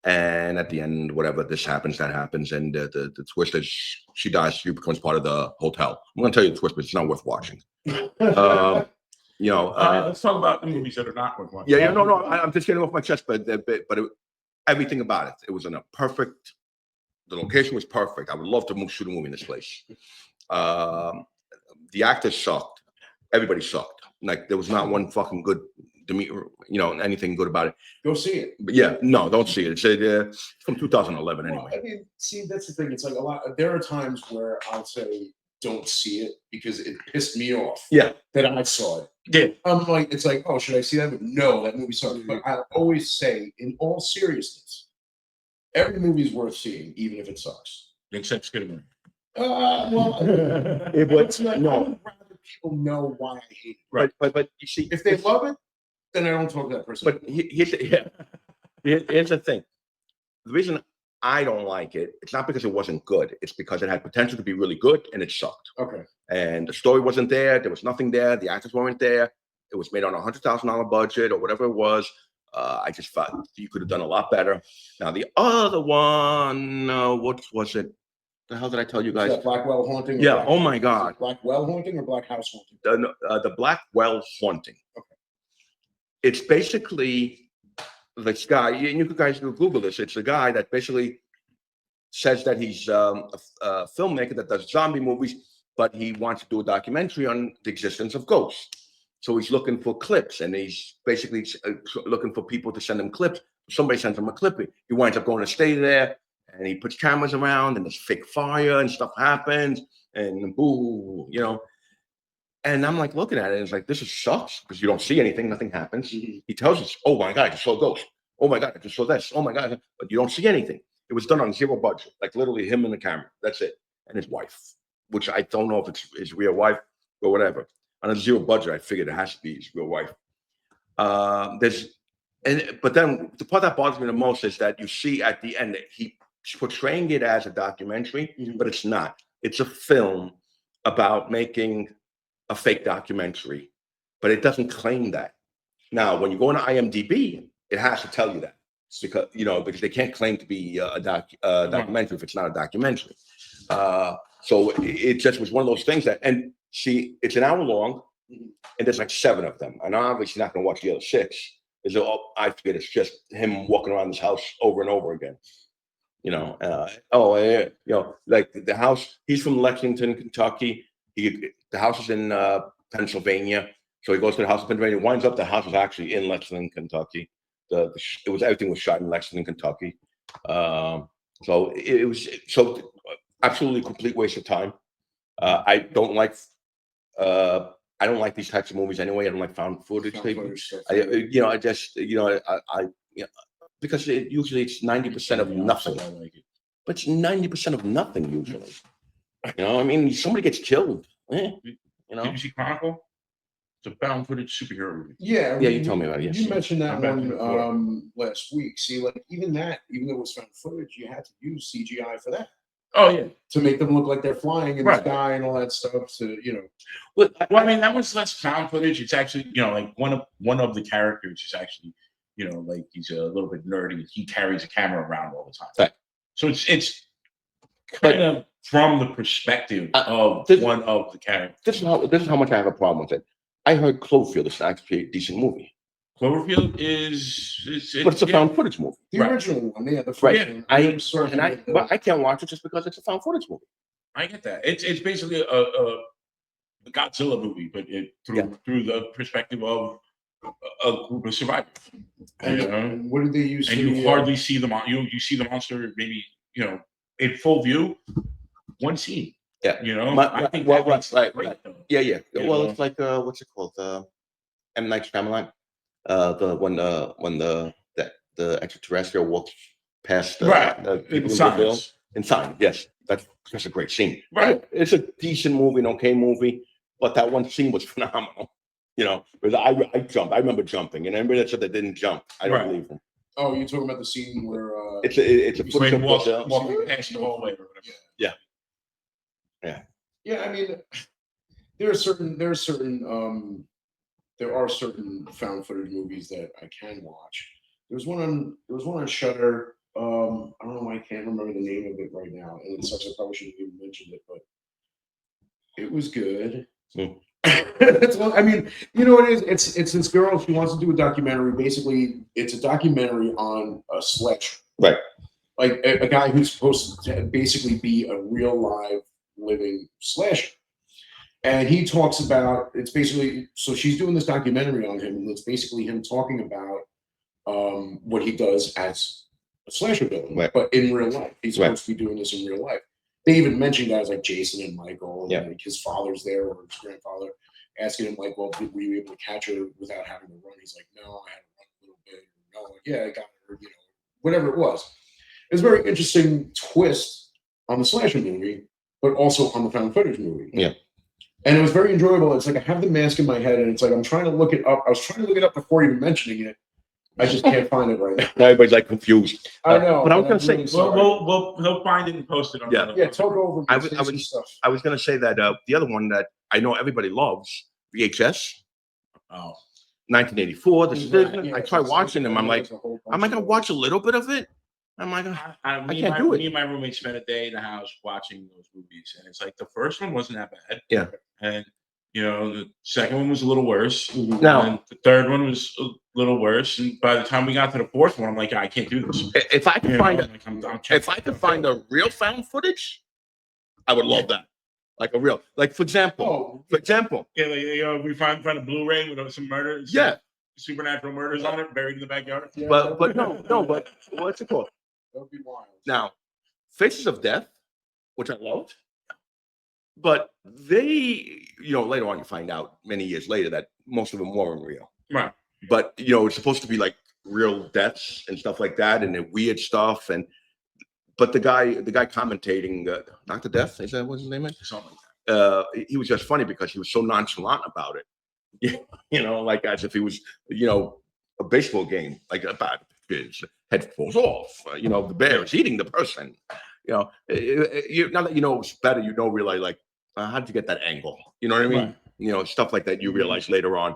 And at the end, whatever this happens, that happens, and the twist is she dies. She becomes part of the hotel. I'm gonna tell you the twist, but it's not worth watching. All right, let's talk about the movies that are not worth watching. Yeah, no. I'm just getting off my chest, but everything about it. It was in a perfect. The location was perfect. I would love to shoot a movie in this place. The actors sucked. Everybody sucked. Like there was not one fucking good. Anything good about it. Go see it. But yeah, no, don't see it. It's from 2011 anyway. Well, I mean, see, that's the thing. It's like a lot. There are times where I'll say, "Don't see it" because it pissed me off. Yeah, that I saw it. Yeah. I'm like, it's like, oh, should I see that? But no, that movie sucked. But I always say, in all seriousness, every movie is worth seeing, even if it sucks. Except Skidmore. Well, it's not. I would rather people know why I hate it. right. But you see, If they love it, then I don't talk to that person. but here's the thing. The reason I don't like it, it's not because it wasn't good. It's because it had potential to be really good and it sucked. Okay. And the story wasn't there. There was nothing there. The actors weren't there. It was made on $100,000 budget or whatever it was. I just thought you could have done a lot better. Now the other one, what was it? The hell did I tell you guys? Is that Blackwell Haunting? Yeah. Oh my God. Blackwell Haunting or Black House Haunting? The Blackwell Haunting. Okay. It's basically this guy, and you guys can Google this. It's a guy that basically says that he's a filmmaker that does zombie movies, but he wants to do a documentary on the existence of ghosts. So he's looking for clips, and he's basically looking for people to send him clips. Somebody sends him a clip. He winds up going to stay there, and he puts cameras around, and there's fake fire, and stuff happens, and boo, And I'm like looking at it, and it's like, this is sucks because you don't see anything, nothing happens. Mm-hmm. He tells us, oh my God, I just saw a ghost. Oh my God, I just saw this. Oh my God, but you don't see anything. It was done on zero budget, like literally him and the camera. That's it, and his wife, which I don't know if it's his real wife or whatever. On a zero budget, I figured it has to be his real wife. But then the part that bothers me the most is that you see at the end that he's portraying it as a documentary, but it's not. It's a film about making a fake documentary, but it doesn't claim that. Now, when you go into IMDb, it has to tell you that because they can't claim to be a documentary if it's not a documentary. So it just was one of those things that, and see, it's an hour long. Mhm. and there's like 7 of them, and I'm obviously not going to watch the other 6. Is I figured it's just him walking around this house over and over again. Like the house. He's from Lexington, Kentucky. The house is in Pennsylvania, so he goes to the house in Pennsylvania. Winds up the house is actually in Lexington, Kentucky. Everything was shot in Lexington, Kentucky. So it was absolutely complete waste of time. I don't like these types of movies anyway. I don't like found footage. Stuff. Because usually it's 90% of nothing. I like it. But it's 90% of nothing usually. I mean, somebody gets killed. Did you see Chronicle? It's a found footage superhero movie. Yeah, you told me about it. Yes. You mentioned that I mentioned it before. one last week. See, like even though it was found footage, you had to use CGI for that. Oh yeah, to make them look like they're flying in Right. the sky and all that stuff. Well, I mean, that was less found footage. It's actually, like one of the characters is actually, like he's a little bit nerdy. He carries a camera around all the time. Right. So it's kind of from the perspective of one of the characters. This is how much I have a problem with it. I heard Cloverfield is actually a decent movie. Cloverfield But it's a found footage movie. The original one, yeah, the first Right. one. But I can't watch it just because it's a found footage movie. I get that. It's basically a Godzilla movie, but through the perspective of a group of survivors. And what did they use? And you hardly see the you see the monster maybe in full view, one scene. Yeah. I think that makes it great, though. Yeah. Well, it's like what's it called? M. Night Shyamalan. When the extraterrestrial walks past people in Brazil. In Signs, yes, that's a great scene. Right, it's a decent movie, an okay movie, but that one scene was phenomenal. Because I jumped. I remember jumping, and everybody that said they didn't jump, I don't believe them. Oh, you're talking about the scene where it's a walking past the hallway or whatever. Yeah. I mean, there are certain found footage movies that I can watch. There was one on Shudder. I don't know why I can't remember the name of it right now, and it sucks. I probably shouldn't have even mentioned it, but it was good. I mean, what it is? It's this girl. She wants to do a documentary. Basically, it's a documentary on a slasher. Right. Like a guy who's supposed to basically be a real live living slasher. And he talks about, it's basically, so she's doing this documentary on him, and it's basically him talking about what he does as a slasher villain, right. But in real life. He's supposed to be doing this in real life. They even mentioned guys like Jason and Michael, and like his father's there, or his grandfather, asking him like, well, were you able to catch her without having to run? He's like, no, I had to run a little bit. No, like, yeah, I got her, whatever it was. It's a very interesting twist on the slasher movie, but also on the found footage movie. Yeah. And it was very enjoyable. It's like I have the mask in my head, and it's like I'm trying to look it up. I was trying to look it up before even mentioning it. I just can't find it right now. Everybody's like confused. I know. But I was going to say, we'll find it and post it on. Talk over. I was going to say that the other one that I know everybody loves, VHS. Oh. 1984. I tried watching them. I'm like, I watch a little bit of it. I'm like, I can't do it. Me and my roommate spent a day in the house watching those movies, and it's like the first one wasn't that bad. Yeah. And the second one was a little worse. No. And the third one was a little worse. And by the time we got to the fourth one, I'm like, I can't do this. If I could find a real found footage, I would love that. Like a real, like for example. Yeah, we find a Blu-ray with some murders. Yeah. Supernatural murders on it, buried in the backyard. Yeah, but no, but what's it called? That would be wild. Now, Faces of Death, which I loved, but they, later on you find out many years later that most of them weren't real. Right. But it's supposed to be like real deaths and stuff like that, and weird stuff. But the guy commentating, Dr. Death, is that what his name is? Something like that. He was just funny because he was so nonchalant about it. Like as if he was, a baseball game, like about his head falls off. The bear is eating the person. Now that it's better, really like how did you get that angle? You know what I mean? Right. Stuff like that you realize later on.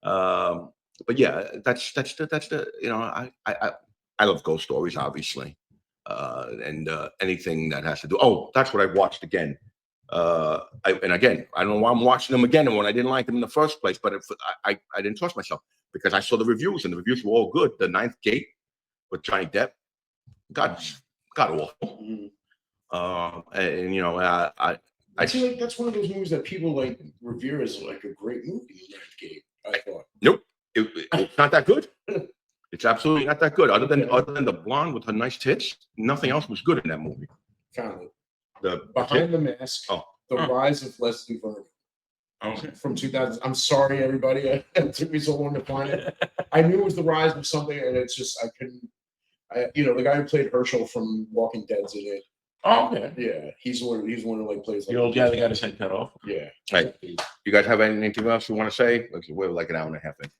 But yeah, that's the I love ghost stories, obviously, and anything that has to do. Oh, that's what I watched again. And again, I don't know why I'm watching them again and when I didn't like them in the first place, but I didn't trust myself because I saw the reviews and the reviews were all good. The Ninth Gate with Johnny Depp, God awful. And you know, I feel like that's one of those movies that people like revere as like a great movie. Ninth Gate, I thought. Nope, it's not that good. It's absolutely not that good. Other than the blonde with her nice tits, nothing else was good in that movie. Found it. The Behind the Mask. Oh. The Rise of Leslie Vernon. Okay. From 2000. I'm sorry, everybody. It took me so long to find it. I knew it was the rise of something, and it's just I couldn't. You know, the guy who played Herschel from Walking Dead's in it. Oh, okay. Yeah, he's one who like plays like The old guy that got his head cut off. Yeah. Right. You guys have anything else you want to say? We're like an hour and a half in.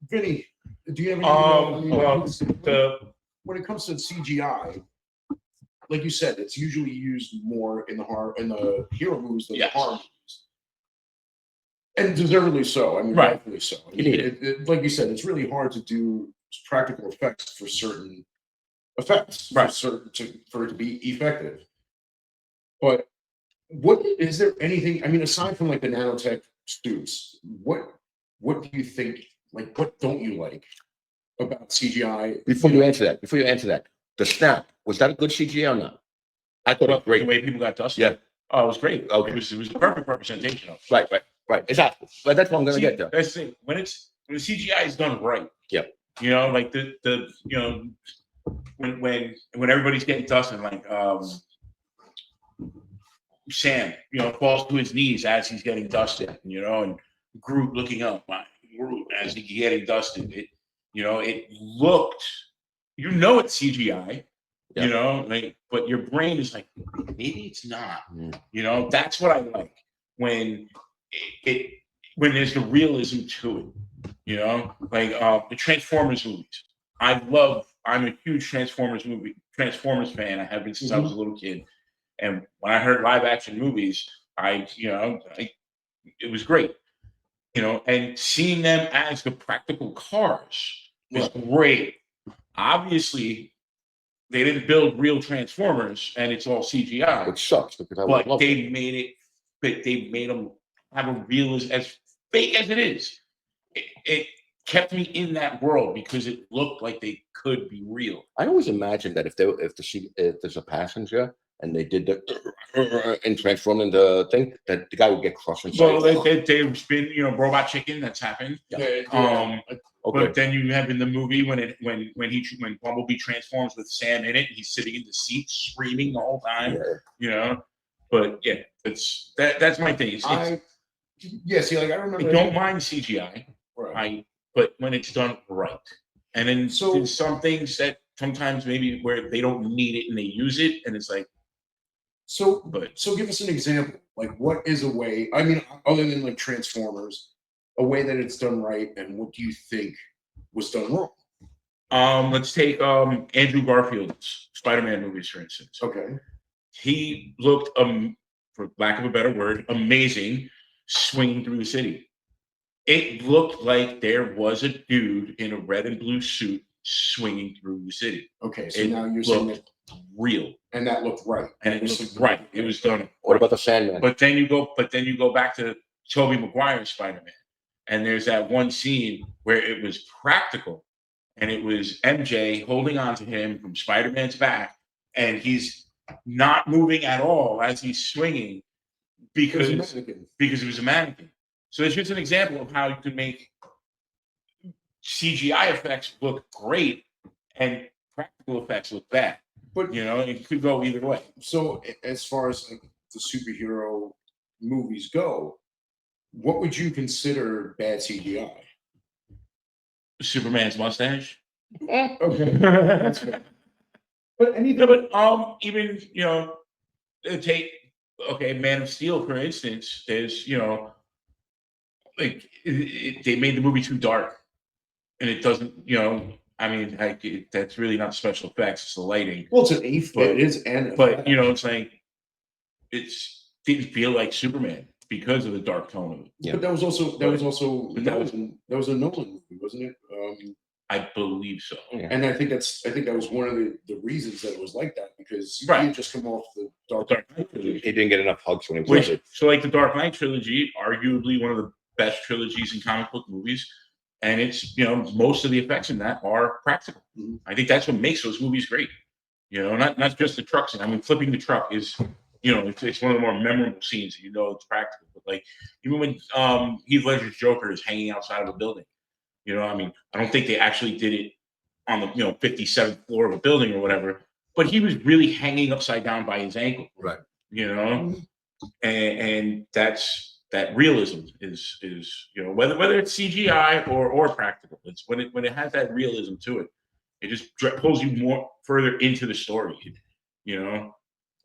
Vinny, do you have anything? Well, when it comes to CGI, like you said, it's usually used more in the hero movies than the horror movies, and deservedly so. I mean, rightfully so. I mean, like you said, it's really hard to do practical effects for certain effects, for it to be effective. But what is there anything? I mean, aside from like the nanotech suits, what do you think? Like, what don't you like about CGI? Before you answer that, the snap, was that a good CGI or not? I thought it was great. The way people got dusted. Yeah. Oh, it was great. Okay. It was a perfect representation of it. Right. Exactly. But that's what I'm gonna get to. That's the thing. When the CGI is done right. Yeah. You know, like the you know, when everybody's getting dusted, like Sam, you know, falls to his knees as he's getting dusted, you know, and Groot looking up, Groot as he's getting dusted. It looked, it's CGI, you know, like, but your brain is like, maybe it's not. You know, that's what I like when when there's the realism to it. You know, like the Transformers movies. I'm a huge Transformers fan. I have been since I was a little kid. And when I heard live action movies, it was great. You know, and seeing them as the practical cars was great. Obviously, they didn't build real Transformers, and it's all CGI, which sucks because they made them have a real as fake as it is. It kept me in that world because it looked like they could be real. I always imagined that if there's a passenger and they did the and transformed into thing, that the guy would get crushed inside. Well, they've been, Robot Chicken. That's happened. Yeah. But then you have in the movie when Bumblebee transforms with Sam in it, he's sitting in the seat screaming the whole time. Yeah. You know, but yeah, that's my thing. I remember. I don't mind CGI. Right. But when it's done right, and then there's some things that sometimes maybe where they don't need it and they use it, and it's like. So give us an example. Like, what is a way? I mean, other than like Transformers, a way that it's done right, and what do you think was done wrong? Let's take Andrew Garfield's Spider-Man movies, for instance. Okay. He looked, for lack of a better word, amazing, swinging through the city. It looked like there was a dude in a red and blue suit swinging through the city. Okay, so now you're saying that real, and that looked right, and it looked right. It was done. What about the Sandman? But then you go back to Tobey Maguire's Spider-Man, and there's that one scene where it was practical, and it was MJ holding on to him from Spider-Man's back, and he's not moving at all as he's swinging because it was a mannequin. So it's just an example of how you can make CGI effects look great and practical effects look bad. But it could go either way. So as far as like the superhero movies go, what would you consider bad CGI? Superman's mustache. Okay, that's fair. But anything. But even take Man of Steel for instance. There's like they made the movie too dark, and it doesn't. I mean, that's really not special effects; it's the lighting. Well, it's an it is an effect. But it's like didn't feel like Superman because of the dark tone of it. Yeah. But that was a Nolan movie, wasn't it? I believe so. And I think that was one of the reasons that it was like that, because he Right. had just come off the Dark Dark Knight Knight trilogy. He didn't get enough hugs when he was Which, younger. so like the Dark Knight trilogy, arguably one of the best trilogies in comic book movies, and it's most of the effects in that are practical. Mhm. I think that's what makes those movies great. Not just the truck scene. I mean, flipping the truck is it's one of the more memorable scenes. It's practical, but like even when Heath Ledger's Joker is hanging outside of a building, I mean, I don't think they actually did it on the 57th floor of a building or whatever, but he was really hanging upside down by his ankle. Right. And that realism is whether it's CGI or practical. It's when it has that realism to it, it just pulls you more further into the story.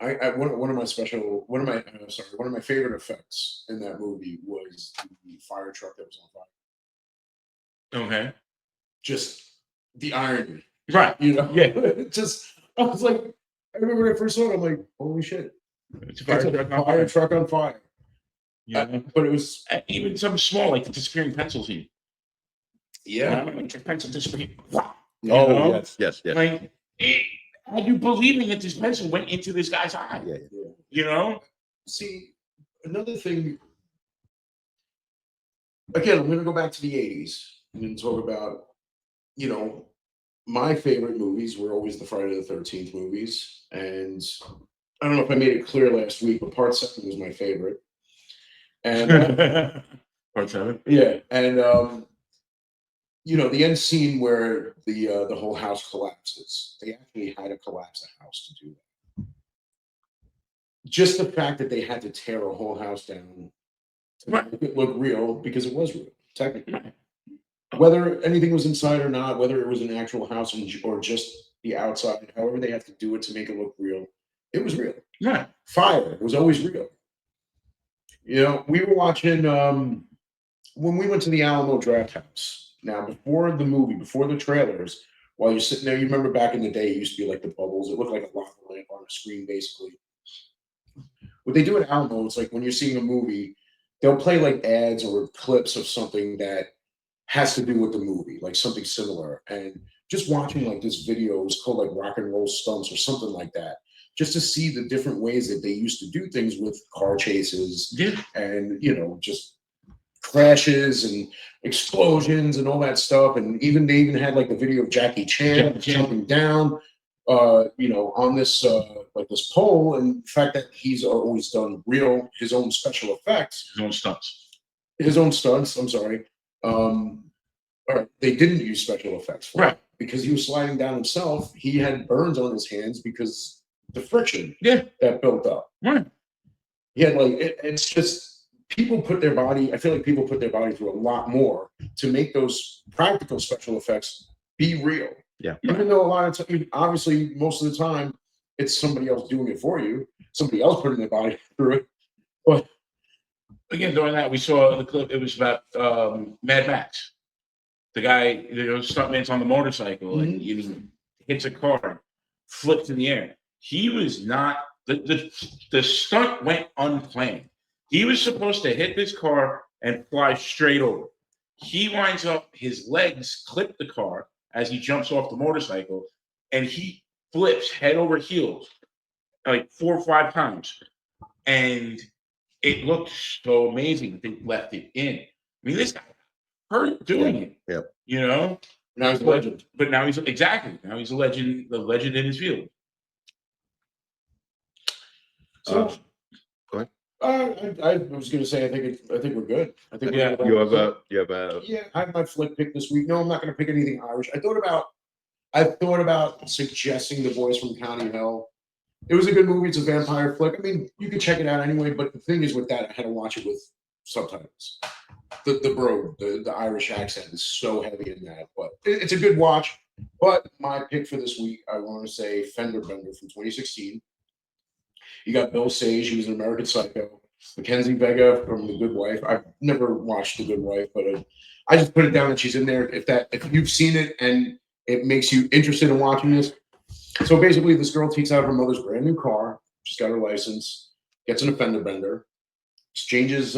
One of my favorite effects in that movie was the fire truck that was on fire. Okay. Just the irony, Right. Yeah. Just I was like, I remember when I first saw it, I'm like, holy shit, It's a it's a fire truck on fire. But it was even something small like the disappearing pencil scene. yeah. Pencil disappearing. Yes. Like, had you believing that this pencil went into this guy's eye? Yeah. See, another thing. Again, I'm going to go back to the '80s and talk about, my favorite movies were always the Friday the 13th movies, and I don't know if I made it clear last week, but Part 7 was my favorite. And Part 7. yeah, and the end scene where the whole house collapses. They actually had to collapse the house to do that. Just the fact that they had to tear a whole house down to make it look real, because it was real, technically. Whether anything was inside or not, whether it was an actual house or just the outside, however they have to do it to make it look real, it was real. Right. Fire was always real. We were watching when we went to the Alamo Draft House. Now, before the movie, before the trailers, while you're sitting there, you remember back in the day, it used to be like the bubbles. It looked like a lava lamp on a screen, basically. What they do at Alamo, it's like when you're seeing a movie, they'll play like ads or clips of something that has to do with the movie, like something similar. And just watching like this video, it was called like Rock and Roll Stunts or something like that, just to see the different ways that they used to do things with car chases and, just crashes and explosions and all that stuff. And they even had like the video of Jackie Chan jumping down, on this like this pole. And the fact that he's always done his own special effects, his own stunts. I'm sorry. They didn't use special effects for it because he was sliding down himself. He had burns on his hands because the friction that built up. Right. He had it's just people put their body. I feel like people put their body through a lot more to make those practical special effects be real. Yeah. Even though a lot of times, obviously, most of the time, it's somebody else doing it for you. Somebody else putting their body through it. But again, during that, we saw the clip. It was about Mad Max. The guy, stuntman's on the motorcycle and he hits a car, flips in the air. He was not the stunt went unplanned. He was supposed to hit this car and fly straight over. He winds up, his legs clip the car as he jumps off the motorcycle, and he flips head over heels like 4 or 5 times. And it looked so amazing that they left it in. I mean, this guy hurt doing it. Yep. Now he's a legend. But now he's a legend, the legend in his field. So, go ahead. I was going to say, I think we're good. I think Yeah. You have a Yeah, I have my flick pick this week. No, I'm not going to pick anything Irish. I thought about suggesting The Boys from County Hell. It was a good movie. It's a vampire flick. I mean, you can check it out anyway. But the thing is, with that, I had to watch it with subtitles. The Irish accent is so heavy in that, but it's a good watch. But my pick for this week, I want to say Fender Bender from 2016. You got Bill Sage, he was an American Psycho. Mackenzie Vega from The Good Wife. I've never watched The Good Wife, but I just put it down that she's in there. If you've seen it and it makes you interested in watching this. So basically, this girl takes out her mother's brand new car. She's got her license, gets in a fender bender, exchanges,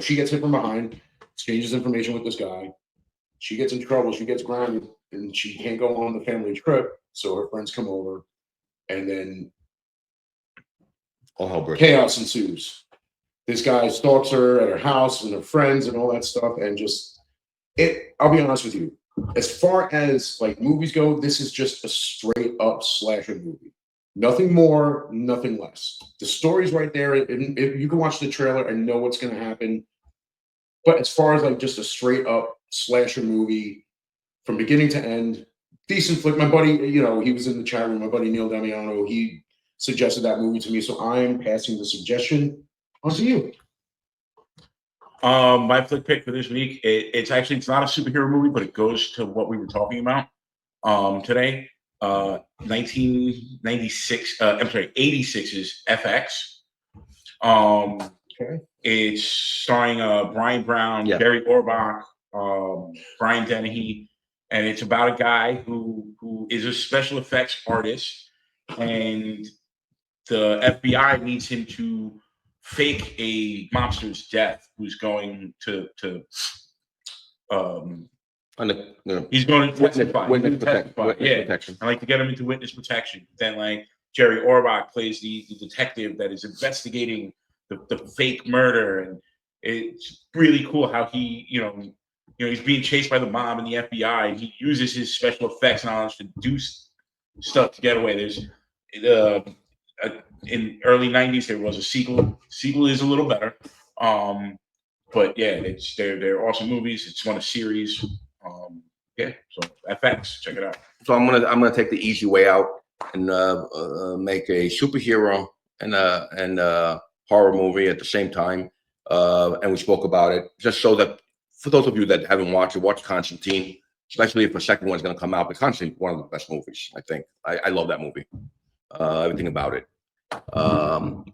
she gets hit from behind, exchanges information with this guy. She gets in trouble. She gets grounded, and she can't go on the family trip. So her friends come over, and then All hell breaks. Chaos ensues. This guy stalks her at her house and her friends and all that stuff, and just it. I'll be honest with you. As far as like movies go, this is just a straight up slasher movie. Nothing more, nothing less. The story's right there. You can watch the trailer and know what's going to happen. But as far as like just a straight up slasher movie from beginning to end, decent flick. My buddy, you know, he was in the chat room. My buddy Neil Damiano, he suggested that movie to me, so I'm passing the suggestion on to you. My flick pick for this week, it's not a superhero movie, but it goes to what we were talking about today. 1996, I'm sorry, 86's FX. Okay. It's starring Brian Brown, Yeah. Barry Orbach, Brian Dennehy, and it's about a guy who is a special effects artist, and the FBI needs him to fake a monster's death who's going to he's going to testify. Witness protection. I like to get him into witness protection. Then like Jerry Orbach plays the detective that is investigating the fake murder, and it's really cool how he he's being chased by the mob and the FBI, and he uses his special effects knowledge to do stuff to get away. There's in early 90s there was a sequel. Sequel is a little better, but yeah, they're awesome movies. It's one of series. So FX, check it out. So I'm gonna take the easy way out and make a superhero and a horror movie at the same time. And we spoke about it just so that for those of you that haven't watched it, watch Constantine, especially if the second one's gonna come out. But Constantine, one of the best movies, I think. I love that movie. Everything about it.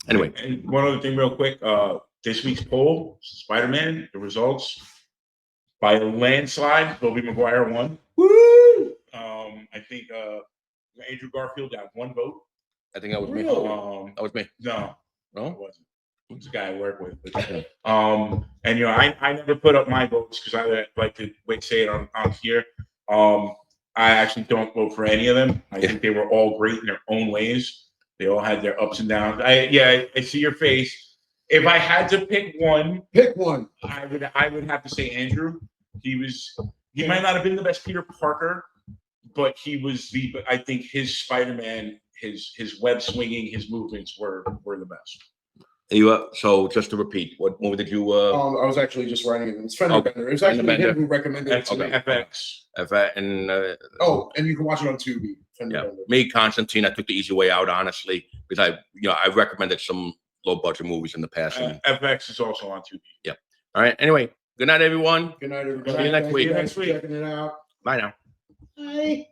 Anyway, and one other thing, real quick. This week's poll, Spider-Man, the results by a landslide. Tobey Maguire won. woo! I think Andrew Garfield got 1 vote. I think that was me. Really? That was me. No, No, it wasn't. It's a guy I work with. But, and I never put up my votes because I like to say it on here. I actually don't vote for any of them. I think they were all great in their own ways. They all had their ups and downs. I see your face. If I had to pick one, I would have to say Andrew. He might not have been the best Peter Parker, but I think his Spider-Man, his web swinging, his movements were the best. So just to repeat, what movie did you? I was actually just writing it. It's Fender Bender. It was actually him who recommended it to me. FX. And and you can watch it on Tubi. yeah, me, Constantine. I took the easy way out, honestly, because I recommended some low budget movies in the past. FX is also on Tubi. Yeah. All right. Anyway, good night, everyone. Good night, everybody. See you next week. Thanks for checking it out. Bye now. Bye.